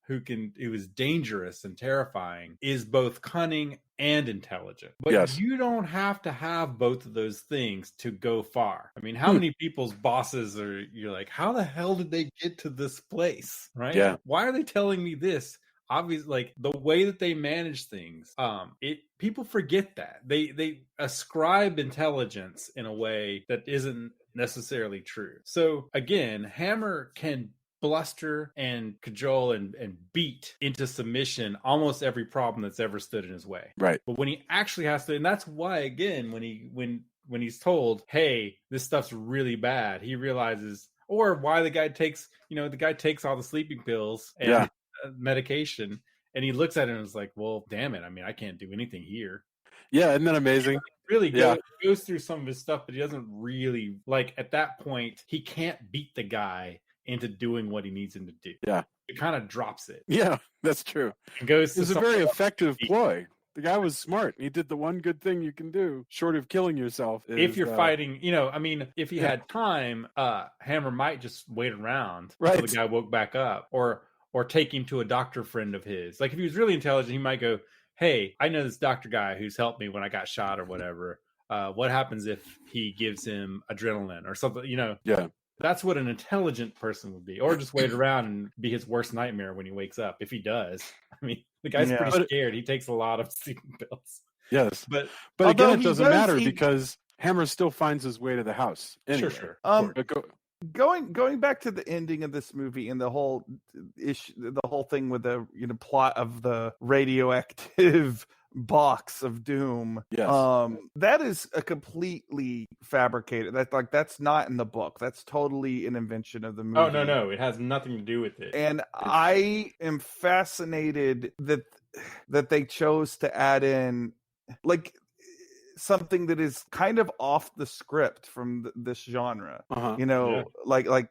who is dangerous and terrifying, is both cunning and intelligent. But you don't have to have both of those things to go far. I mean, how many people's bosses you're like, how the hell did they get to this place? Right? Yeah. Why are they telling me this? Obviously, like the way that they manage things, people forget that. They ascribe intelligence in a way that isn't necessarily true. So again, Hammer can bluster and cajole and beat into submission almost every problem that's ever stood in his way. Right. But when he actually has to, and that's why, again, when he's told, hey, this stuff's really bad, he realizes, or why the guy takes all the sleeping pills and medication, and he looks at it and is like, well, damn it, I mean, I can't do anything here. Yeah, isn't that amazing? Really goes through some of his stuff, but he doesn't really, like, at that point, he can't beat the guy into doing what he needs him to do. Yeah. It kind of drops it. Yeah, that's true. It was a very effective ploy. The guy was smart. He did the one good thing you can do, short of killing yourself. If you're fighting, I mean, if he had time, Hammer might just wait around until the guy woke back up, or take him to a doctor friend of his. Like, if he was really intelligent, he might go, hey, I know this doctor guy who's helped me when I got shot or whatever. What happens if he gives him adrenaline or something, Yeah. That's what an intelligent person would be, or just wait around and be his worst nightmare when he wakes up. If he does, I mean, the guy's pretty scared. He takes a lot of sleeping pills. Yes, but again, it doesn't matter because Hammer still finds his way to the house. Anyway. Sure. Going back to the ending of this movie and the whole issue, the whole thing with the plot of the radioactive box of doom. Yes. That is a completely fabricated. That's not in the book. That's totally an invention of the movie. Oh no, it has nothing to do with it. And I am fascinated that they chose to add in like something that is kind of off the script from this genre. Like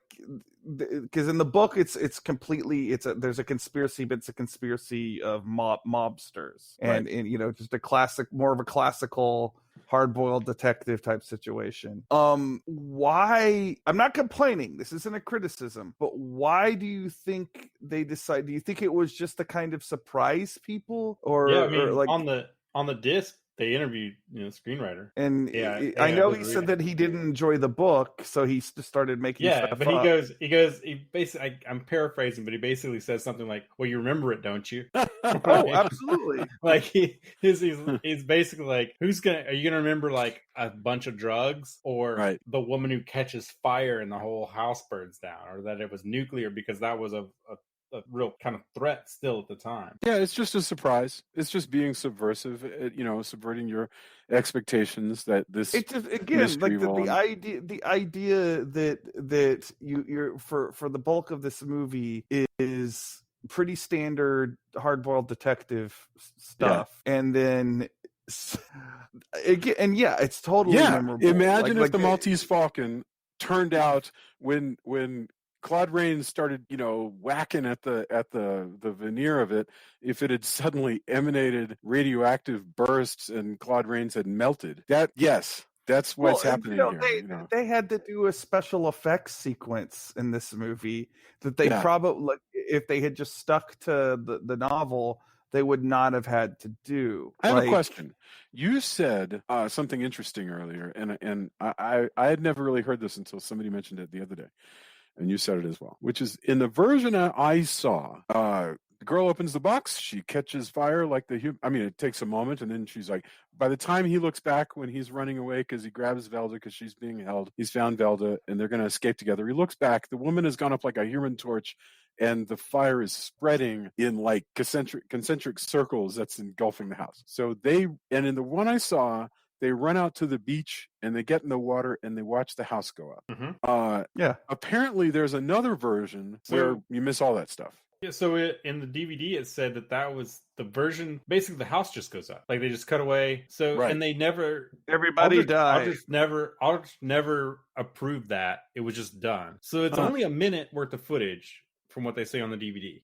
because in the book it's completely there's a conspiracy, but it's a conspiracy of mobsters and just more of a classical hard-boiled detective type situation. Why? I'm not complaining, this isn't a criticism, but why do you think they decide? Do you think it was just to kind of surprise people, or on the disc they interviewed, screenwriter, and I know he said that he didn't enjoy the book, so he just started making stuff but up. he basically, I'm paraphrasing, but he basically says something like, "Well, you remember it, don't you?" Oh, absolutely. Like he's basically like, are you gonna remember like a bunch of drugs, or the woman who catches fire and the whole house burns down, or that it was nuclear, because that was a real kind of threat still at the time. Yeah, it's just a surprise. It's just being subversive, subverting your expectations that this. It's just, again, like the idea that you're for the bulk of this movie is pretty standard hard-boiled detective stuff, and then it's totally memorable. Imagine if the Maltese Falcon turned out when Claude Rains started, whacking at the veneer of it, if it had suddenly emanated radioactive bursts and Claude Rains had melted. That's what's happening here. They had to do a special effects sequence in this movie that they probably, if they had just stuck to the novel, they would not have had to do. I have a question. You said something interesting earlier, and I had never really heard this until somebody mentioned it the other day. And you said it as well, which is in the version I saw, the girl opens the box, she catches fire like it takes a moment, and then she's like, by the time he looks back when he's running away because he grabs Velda because she's being held, he's found Velda and they're going to escape together. He looks back, the woman has gone up like a human torch, and the fire is spreading in like concentric circles that's engulfing the house. So in the one I saw, they run out to the beach and they get in the water and they watch the house go up. Mm-hmm. Apparently, there's another version where you miss all that stuff. Yeah, so in the DVD, it said that was the version. Basically, the house just goes up. Like they just cut away. So and they never. Everybody died. I'll just never approve that. It was just done. So it's only a minute worth of footage from what they say on the DVD.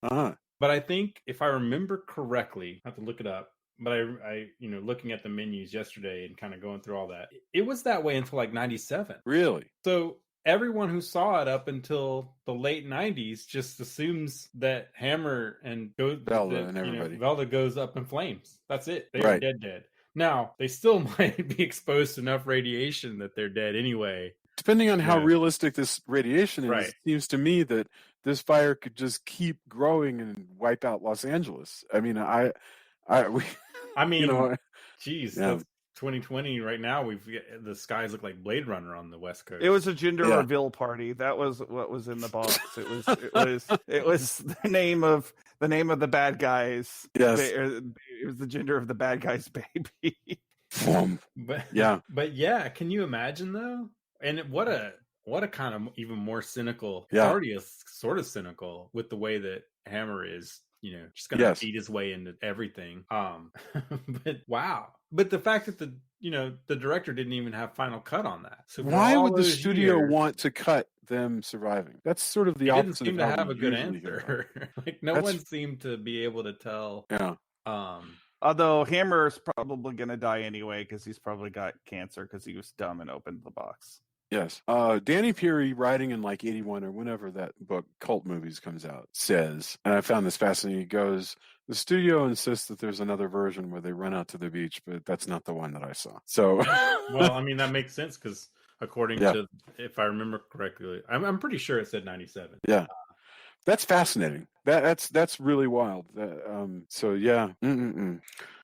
But I think if I remember correctly, I have to look it up. But I looking at the menus yesterday and kind of going through all that, it was that way until like 97. Really? So everyone who saw it up until the late 90s just assumes that Hammer and Velda goes up in flames. That's it. They're dead. Now, they still might be exposed to enough radiation that they're dead anyway. Depending on how realistic this radiation is, it seems to me that this fire could just keep growing and wipe out Los Angeles. I mean, geez, that's 2020 right now. The skies look like Blade Runner on the West Coast. It was a gender reveal party. That was what was in the box. It was the name of the bad guys. Yes, it was the gender of the bad guy's baby. But can you imagine though? And what a kind of even more cynical. It's already a sort of cynical with the way that Hammer is. Just gonna feed his way into everything. But wow. But the fact that the director didn't even have final cut on that. So why would the studio want to cut them surviving? That's sort of the opposite. Didn't seem to have a good answer. No one seemed to be able to tell. Yeah. Although Hammer's probably gonna die anyway because he's probably got cancer because he was dumb and opened the box. Yes. Danny Peary, writing in like 81 or whenever that book, Cult Movies, comes out, says, and I found this fascinating, he goes, the studio insists that there's another version where they run out to the beach, but that's not the one that I saw. So, well, I mean, that makes sense because according to, if I remember correctly. I'm pretty sure it said 97. Yeah. That's fascinating. That's really wild. So yeah,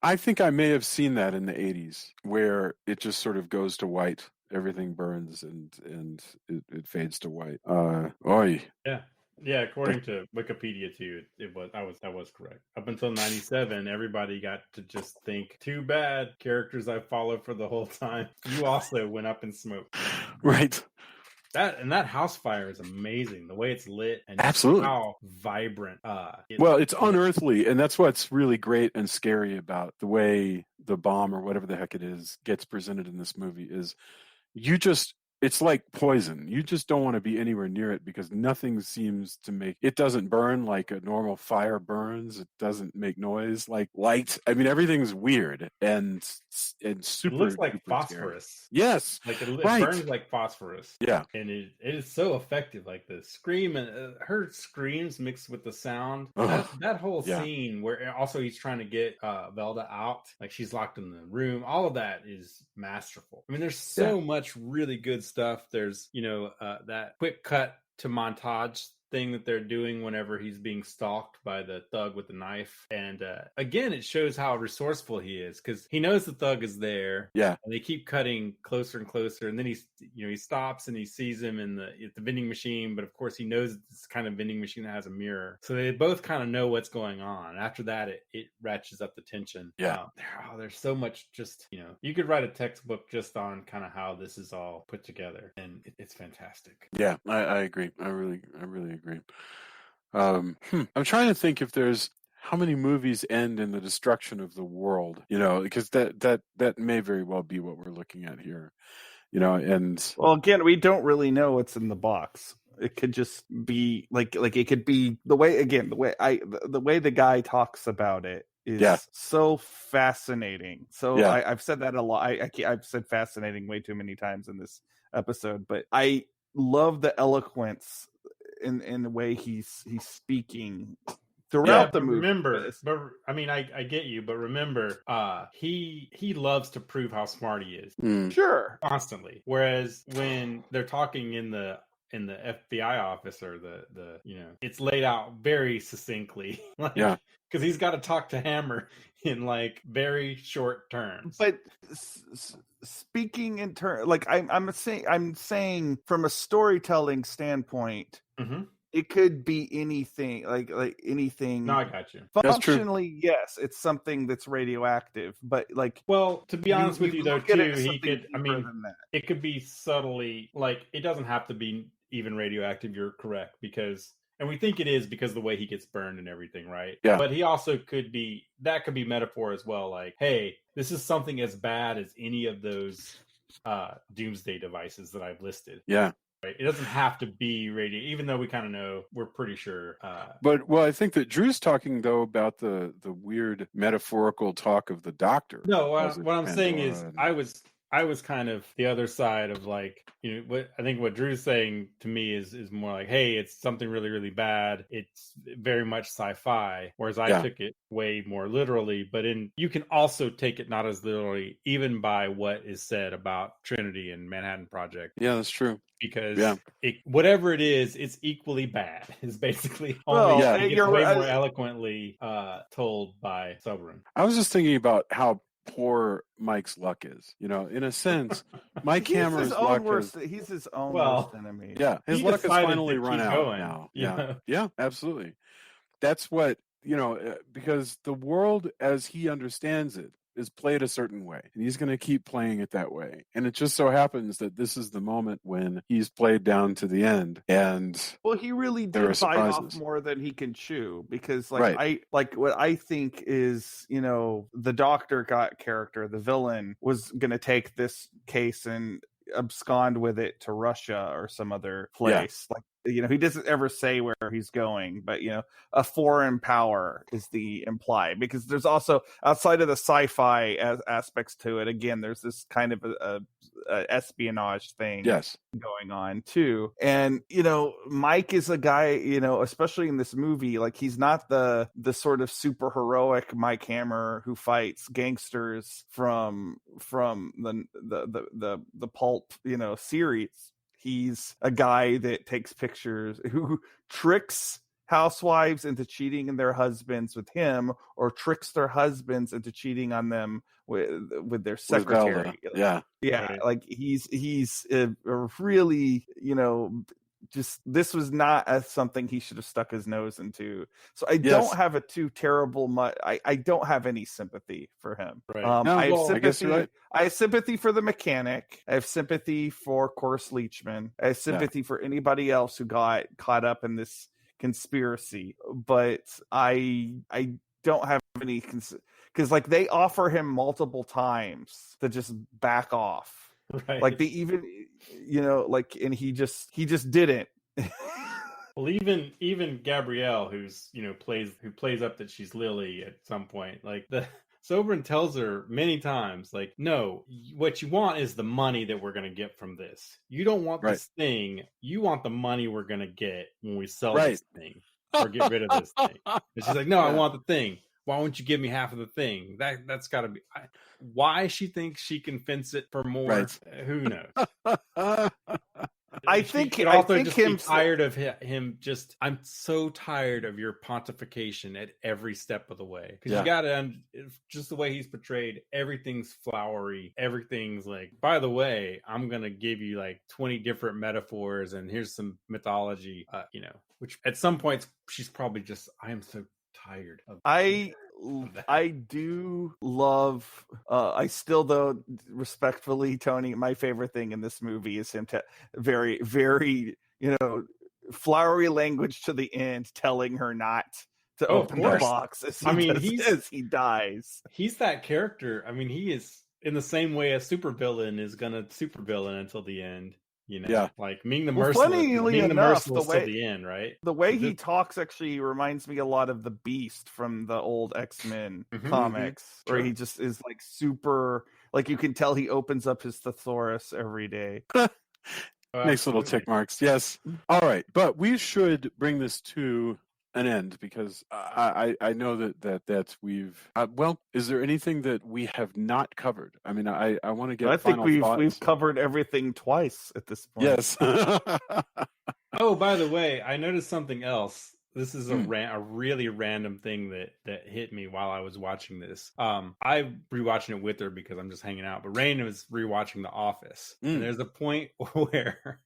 I think I may have seen that in the 80s, where it just sort of goes to white. Everything burns and it fades to white. Oy. Yeah. According to Wikipedia too, that was correct. Up until 97, everybody got to just think, too bad, characters I followed for the whole time. You also went up in smoke. Right. That house fire is amazing. The way it's lit and absolutely how vibrant. It's unearthly, and that's what's really great and scary about the way the bomb or whatever the heck it is gets presented in this movie. Is it's like poison. You just don't want to be anywhere near it because nothing seems to it doesn't burn like a normal fire burns. It doesn't make noise like light. I mean, everything's weird and super. It looks like phosphorus. Scary. Yes. Like it right. burns like phosphorus. Yeah. And it is so effective. Like the scream and her screams mixed with the sound. That whole scene where also he's trying to get Velda out. Like she's locked in the room. All of that is masterful. I mean, there's so much really good stuff. There's that quick cut to montage thing that they're doing whenever he's being stalked by the thug with the knife, and again it shows how resourceful he is because he knows the thug is there, and they keep cutting closer and closer, and then he stops and he sees him at the vending machine, but of course he knows it's kind of vending machine that has a mirror, so they both kind of know what's going on. After that it ratchets up the tension. There's so much, just you could write a textbook just on kind of how this is all put together, and it's fantastic. I agree. I really agree. I'm trying to think if there's how many movies end in the destruction of the world, because that may very well be what we're looking at here, and well, again, we don't really know what's in the box. It could just be like it could be the way the guy talks about it is so fascinating. So I've said that a lot. I've said fascinating way too many times in this episode, but I love the eloquence in the way he's speaking throughout the movie. But I mean, I get you, but remember, he loves to prove how smart he is. Sure, constantly. Whereas when they're talking in the FBI office or the it's laid out very succinctly, because he's got to talk to Hammer in like very short terms. But speaking in turn, like I'm saying from a storytelling standpoint, it could be anything, like anything. No, I got you. Functionally, yes, it's something that's radioactive, but like, well, to be honest with you though, too, he could. I mean, it could be subtly, like it doesn't have to be even radioactive. You're correct, and we think it is because of the way he gets burned and everything, right? Yeah. But he also could be metaphor as well. Like, hey, this is something as bad as any of those doomsday devices that I've listed. Yeah. Right. It doesn't have to be radio, even though we kind of know, we're pretty sure. But I think that Drew's talking though about the weird metaphorical talk of the doctor. No, what I'm saying is, I was kind of the other side of like, what I think what Drew's saying to me is more like, hey, it's something really, really bad. It's very much sci-fi, whereas I took it way more literally. But you can also take it not as literally, even by what is said about Trinity and Manhattan Project. Yeah, that's true. Because whatever it is, it's equally bad. Is basically you're way more eloquently told by Soberon. I was just thinking about how poor Mike's luck is. In a sense, Mike Hammer's luck he's his own worst enemy. Yeah, his luck has finally run out now. Yeah, absolutely. That's what, because the world as he understands it is played a certain way, and he's going to keep playing it that way. And it just so happens that this is the moment when he's played down to the end. And he really did bite off more than he can chew, because what I think is, the doctor character, the villain, was going to take this case and abscond with it to Russia or some other place. he doesn't ever say where he's going, but a foreign power is the imply, because there's also, outside of the sci-fi aspects to it, again, there's this kind of a espionage thing going on too. And Mike is a guy, especially in this movie, like he's not the sort of super heroic Mike Hammer who fights gangsters from the pulp series. He's a guy that takes pictures, who tricks housewives into cheating on their husbands with him, or tricks their husbands into cheating on them with their secretary. Yeah. Right. Like he's a really, just, this was not something he should have stuck his nose into. So I don't have a too terrible I don't have any sympathy for him. Right. I have sympathy. I guess you're right. I have sympathy for the mechanic. I have sympathy for Cloris Leachman. I have sympathy for anybody else who got caught up in this conspiracy. But I don't have any, because like they offer him multiple times to just back off. Right. Like they even, and he just didn't. Well, even Gabrielle, who plays up that she's Lily at some point, like Soberin tells her many times, like, no, what you want is the money that we're going to get from this. You don't want this thing. You want the money we're going to get when we sell this thing or get rid of this thing. And she's like, no, I want the thing. Why won't you give me half of the thing? That's got to be why she thinks she can fence it for more. Right. Who knows? I think him tired of him. Just, I'm so tired of your pontification at every step of the way, because you got to just the way he's portrayed. Everything's flowery. Everything's like, by the way, I'm gonna give you like 20 different metaphors, and here's some mythology. Which at some points she's probably just, I am so tired of. I do love, I still, though, respectfully, Tony, my favorite thing in this movie is him very, very, flowery language to the end, telling her not to open the box as he dies. He's that character. I mean, he is in the same way a supervillain is gonna supervillain until the end. Like being the merciless till the end, right? The way he talks actually reminds me a lot of the Beast from the old X-Men comics, where he just is like super, like you can tell he opens up his thesaurus every day. Makes little tick marks. Yes. All right, but we should bring this to an end, because I know that we've is there anything that we have not covered? I mean, I want to get. I think we've covered everything twice at this point. Yes. Oh, by the way, I noticed something else. This is a really random thing that hit me while I was watching this. I'm rewatching it with her because I'm just hanging out, but Rain was rewatching The Office, and there's a point where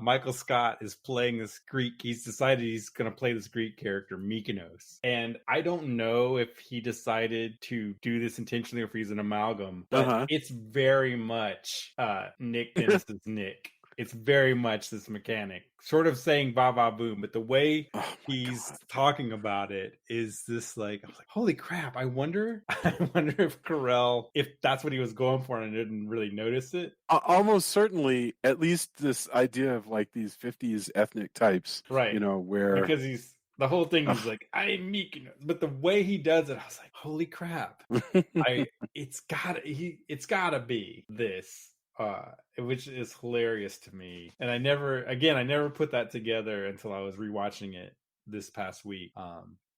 Michael Scott is playing this Greek. He's decided he's going to play this Greek character, Mykonos. And I don't know if he decided to do this intentionally or if he's an amalgam, but it's very much Nick Dennis's Nick. It's very much this mechanic, sort of saying "ba ba boom," but the way he's talking about it is this like, I was like, holy crap! I wonder if Carell, if that's what he was going for, and I didn't really notice it. Almost certainly, at least this idea of like these 50s ethnic types, right? Where because he's the whole thing is like, I'm Mykonos, but the way he does it, I was like, holy crap! It's gotta be this. Which is hilarious to me, and I never put that together until I was rewatching it this past week,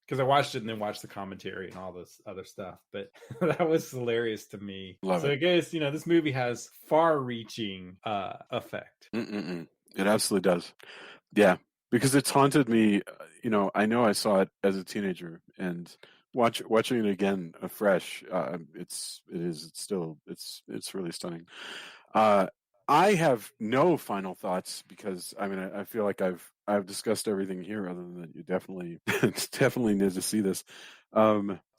because I watched it and then watched the commentary and all this other stuff, but that was hilarious to me. I guess this movie has far-reaching effect. It absolutely does. Yeah, because it's haunted me. I know I saw it as a teenager, and watching it again afresh, it's really stunning. I have no final thoughts, because I feel like I've discussed everything here, other than that you definitely need to see this.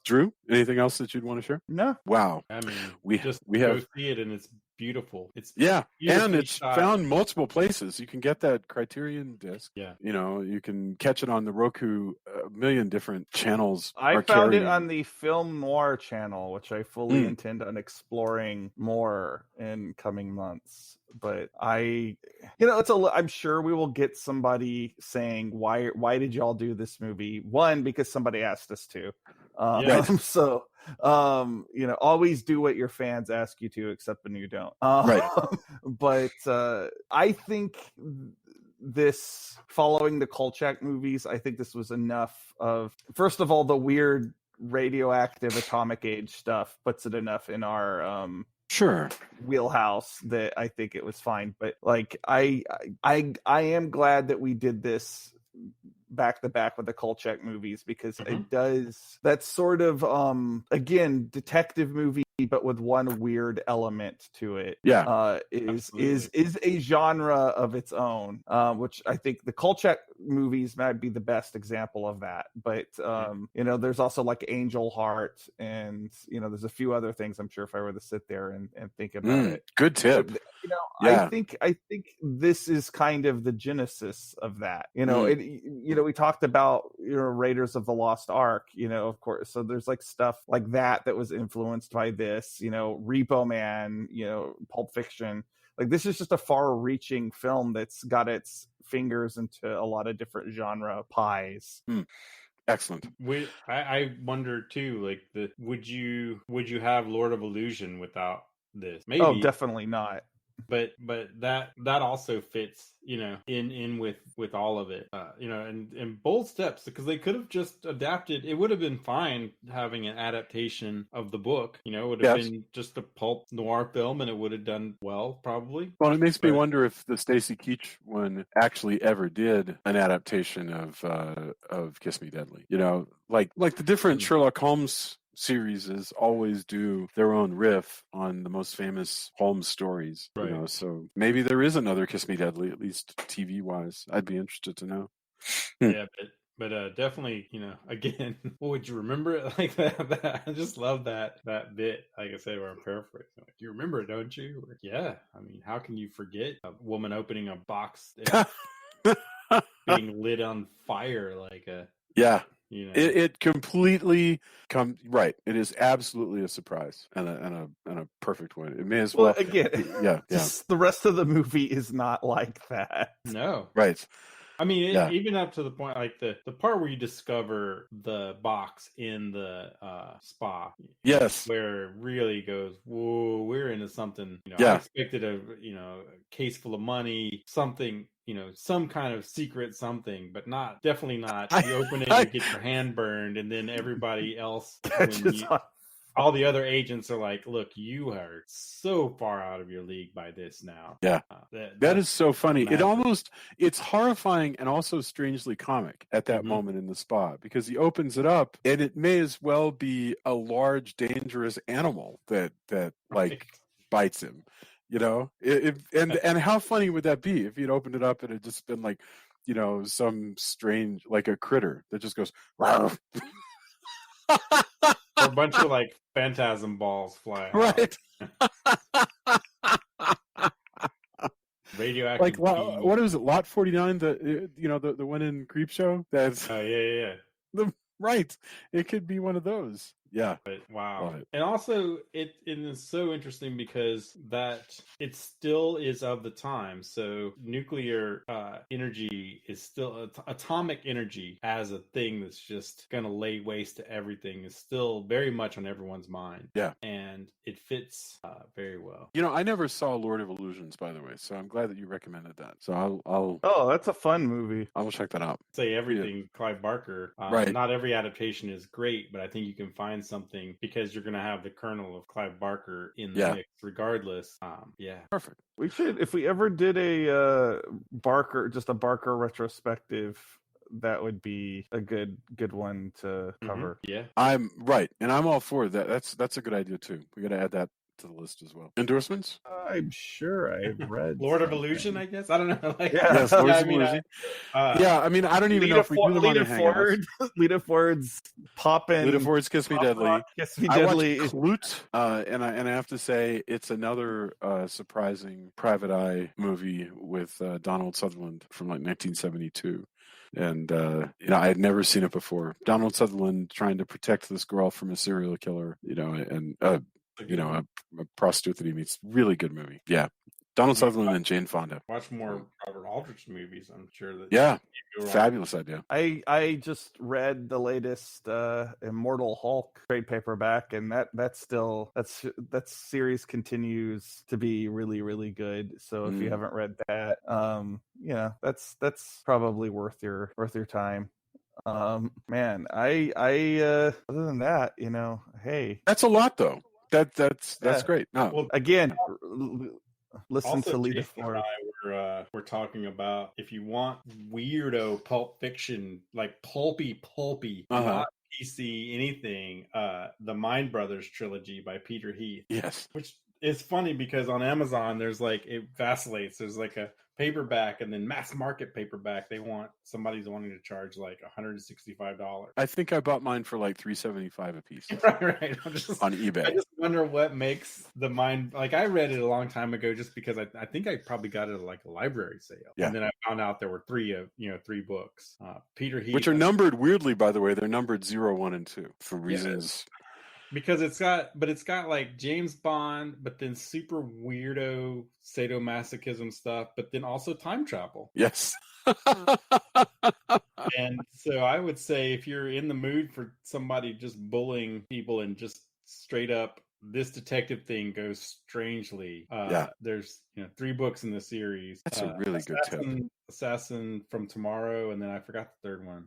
Drew, anything else that you'd want to share? No. Wow. I mean, we go see it, and it's beautiful. It's and it's found multiple places. You can get that Criterion disc. Yeah. You can catch it on the Roku, a million different channels. I found it on the Film Noir channel, which I fully intend on exploring more in coming months. But I'm sure we will get somebody saying, why did y'all do this movie? One, because somebody asked us to. So always do what your fans ask you to, except when you don't. But I think this, following the Kolchak movies, I think this was enough of, first of all, the weird radioactive atomic age stuff puts it enough in our wheelhouse that I think it was fine. But like I am glad that we did this back to back with the Kolchak movies, because it does that sort of again, detective movie but with one weird element to it. Is a genre of its own, which I think the Kolchak movies might be the best example of that. But there's also like Angel Heart, and there's a few other things, I'm sure, if I were to sit there and think about it. Good tip. I think this is kind of the genesis of that. We talked about Raiders of the Lost Ark, of course. So there's like stuff like that was influenced by this. Repo Man, Pulp Fiction. Like, this is just a far-reaching film that's got its fingers into a lot of different genre pies. Excellent. I wonder too, like, would you have Lord of Illusion without this? Maybe. Oh, definitely not. But that also fits, in with all of it, and bold steps, because they could have just adapted. It would have been fine having an adaptation of the book. It would have been just a pulp noir film, and it would have done well, probably. Well, it makes me wonder if the Stacy Keach one actually ever did an adaptation of Kiss Me Deadly. Like the different Sherlock Holmes series always do their own riff on the most famous Holmes stories, so maybe there is another Kiss Me Deadly, at least TV wise. I'd be interested to know. But definitely, again, would you remember it like that? I just love that bit, like I said, where I'm paraphrasing. Like, you remember it, don't you? Yeah. I mean, how can you forget a woman opening a box and being lit on fire like a... Yeah. It completely comes right. It is absolutely a surprise and a perfect one. It may as well. Again, the rest of the movie is not like that. No, right. I mean, even up to the point, like the part where you discover the box in the spa. Yes, where it really goes, whoa, we're into something. I expected a case full of money, something. Some kind of secret something, but definitely not. You open it and get your hand burned, and then everybody else, all the other agents are like, look, you are so far out of your league by this now. Yeah. That is so funny. It's horrifying and also strangely comic at that moment in the spa, because he opens it up and it may as well be a large, dangerous animal that bites him. And how funny would that be if you'd opened it up and it had just been like, some strange, like a critter that just goes, or a bunch of like phantasm balls fly out. Right. Radioactive. Like, what is it? Lot 49, the one in Creepshow? That's right. It could be one of those. Yeah. But wow. And also it is so interesting because that it still is of the time. So nuclear energy is still atomic energy as a thing that's just going to lay waste to everything is still very much on everyone's mind. Yeah. And it fits very well. I never saw Lord of Illusions, by the way, so I'm glad that you recommended that. So I'll Oh, that's a fun movie. I will check that out. Say everything Clive Barker. Right. Not every adaptation is great, but I think you can find something because you're going to have the kernel of Clive Barker in the mix regardless. Perfect. We should, if we ever did a Barker retrospective, that would be a good one to cover. Yeah. I'm right. And I'm all for that. That's a good idea too. We got to add that to the list as well. Endorsements? I'm sure I read Lord of Illusion, I guess. I don't know. Yes, Lord of Illusion. I mean, I don't even know if we do them on the Hangouts. Lita Ford's poppin'. Lita Ford's Kiss Me Deadly. Kiss Me Deadly. I watched Clute, and I have to say it's another surprising private eye movie with Donald Sutherland from like 1972. And I had never seen it before. Donald Sutherland trying to protect this girl from a serial killer, and a prostitute meets really good movie. Yeah. Donald Sutherland and Jane Fonda. Watch more Robert Aldrich movies. I'm sure that. Yeah. Fabulous idea. I just read the latest Immortal Hulk trade paperback, and that series continues to be really, really good. So if you haven't read that, that's probably worth your time. Man, I other than that, hey, that's a lot though. That's great. No. Well, again, listen also, to Lita Jason and I were talking about if you want weirdo pulp fiction, like pulpy, not PC anything, the Mind Brothers trilogy by Peter Heath. Yes. Which is funny because on Amazon there's it vacillates. There's a paperback and then mass market paperback. Somebody's wanting to charge $165. I think I bought mine for $375 a piece. right. On eBay. I just wonder what makes the Mind. I read it a long time ago just because I think I probably got it at a library sale. Yeah. And then I found out there were three books. Peter Heath, which are numbered weirdly, by the way. They're numbered 0, 1, and 2 for reasons. Because it's got James Bond, but then super weirdo sadomasochism stuff, but then also time travel. Yes. And so I would say if you're in the mood for somebody just bullying people and just straight up, this detective thing goes strangely. There's 3 books in the series. That's a really good tip. Assassin from Tomorrow, and then I forgot the third one.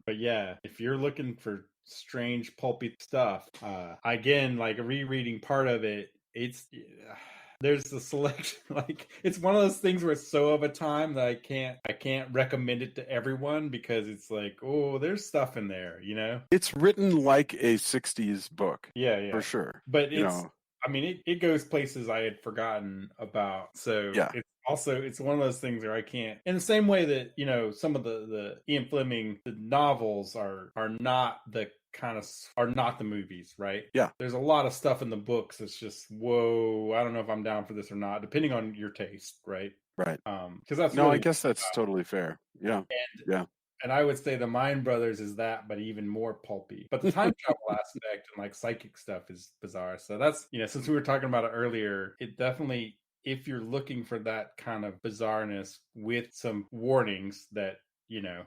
But yeah, if you're looking for strange pulpy stuff, again, rereading part of it, there's the selection. It's one of those things where it's so of a time that I can't recommend it to everyone because it's there's stuff in there, It's written like a 60s book. Yeah, for sure. But it goes places I had forgotten about. So it's one of those things where I can't, in the same way that, some of the Ian Fleming, the novels are not the are not the movies, right? Yeah. There's a lot of stuff in the books that's just, whoa, I don't know if I'm down for this or not, depending on your taste, right? Right. Because that's I guess that's totally fair. Yeah. And I would say the Mind Brothers is that, but even more pulpy. But the time travel aspect and psychic stuff is bizarre. So that's, since we were talking about it earlier, it definitely, if you're looking for that kind of bizarreness with some warnings that,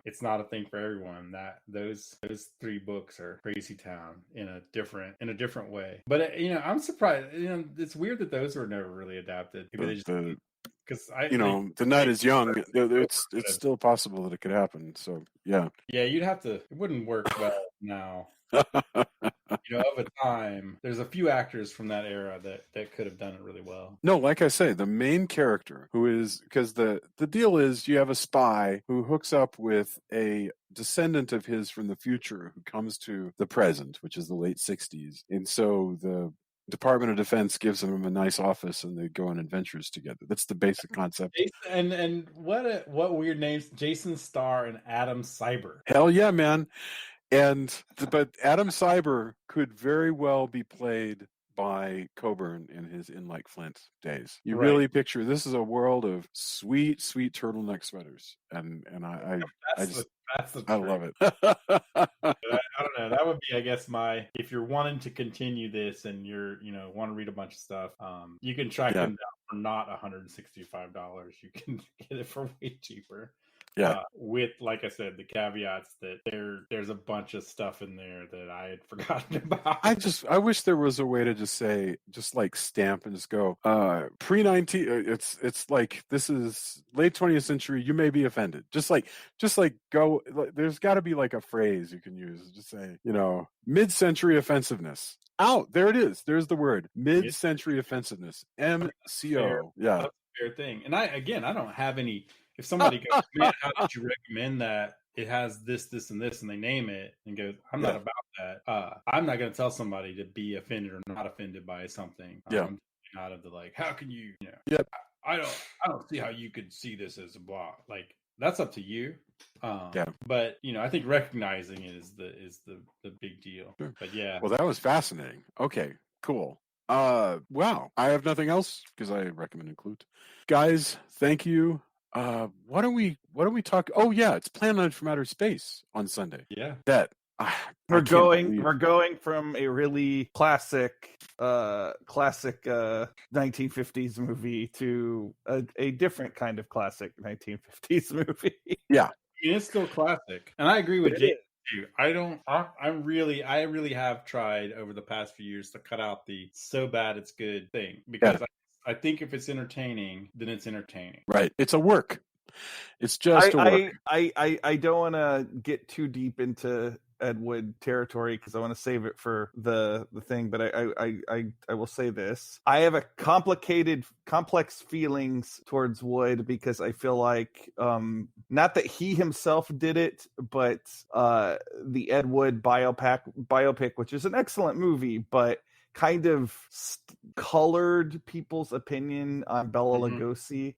it's not a thing for everyone, that those 3 books are crazy town in a different way. But I'm surprised. It's weird that those were never really adapted. Maybe because the night is young. It's still possible that it could happen. So yeah. Yeah, you'd have to. It wouldn't work well now. Of a time, there's a few actors from that era that could have done it really well. No, like I say, the main character because the deal is you have a spy who hooks up with a descendant of his from the future who comes to the present, which is the late 60s. And so the Department of Defense gives him a nice office and they go on adventures together. That's the basic concept. And what weird names, Jason Starr and Adam Cyber. Hell yeah, man. But Adam Cyber could very well be played by Coburn in his In Like Flint days. You really picture this is a world of sweet, sweet turtleneck sweaters, and I love it. I don't know. That would be, I guess, if you're wanting to continue this and you're want to read a bunch of stuff, you can track them down for not $165. You can get it for way cheaper. Yeah. With, like I said, the caveats that there's a bunch of stuff in there that I had forgotten about. I wish there was a way to just say, stamp and just go, pre-19, it's like, this is late 20th century, you may be offended. Just go, there's got to be a phrase you can use. Just say, mid-century offensiveness. Out, there it is. There's the word, mid-century offensiveness. MCO. Yeah. That's a fair thing. And I don't have any. If somebody goes, man, how did you recommend that? It has this, this, and this, and they name it and goes, I'm not about that. I'm not going to tell somebody to be offended or not offended by something. I'm out of the how can you, I don't see how you could see this as a blah. That's up to you. But I think recognizing it is the big deal. Sure. But yeah. Well, that was fascinating. Okay, cool. Wow. I have nothing else because I recommend Include. Guys, thank you. What are we talking? Oh yeah, it's Plan 9 from Outer Space on Sunday. Yeah. That We're going from a really classic 1950s movie to a different kind of classic 1950s movie. Yeah, it's still classic, and I agree with Jake too. I really have tried over the past few years to cut out the "so bad it's good" thing, because I think if it's entertaining, then it's entertaining. Right. It's a work. It's just a work. I don't want to get too deep into Ed Wood territory because I want to save it for the thing, but I will say this. I have a complex feelings towards Wood because I feel like not that he himself did it, but the Ed Wood biopic, which is an excellent movie, but kind of colored people's opinion on Bela Lugosi.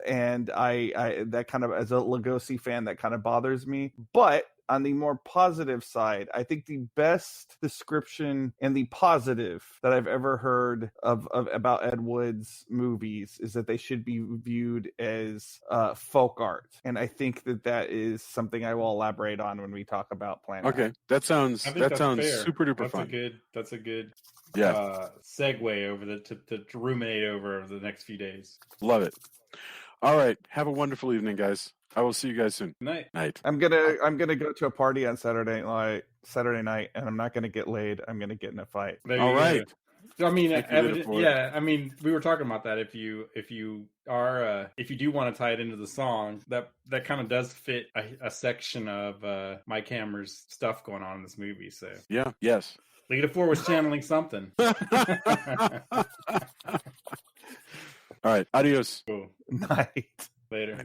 And I that kind of, as a Lugosi fan, that kind of bothers me. But on the more positive side, I think the best description and the positive that I've ever heard of about Ed Wood's movies is that they should be viewed as folk art. And I think that is something I will elaborate on when we talk about Planet. Okay, that sounds super duper fun. That's a good yeah segue over to ruminate over the next few days. Love it. All right, have a wonderful evening, guys. I will see you guys soon. Night. I'm gonna go to a party on Saturday night, and I'm not gonna get laid. I'm gonna get in a fight. All right. I mean, I mean, we were talking about that. If you do want to tie it into the song, that kind of does fit a section of Mike Hammer's stuff going on in this movie. So yes. Lita Ford was channeling something. All right. Adios. Cool. Night. Later.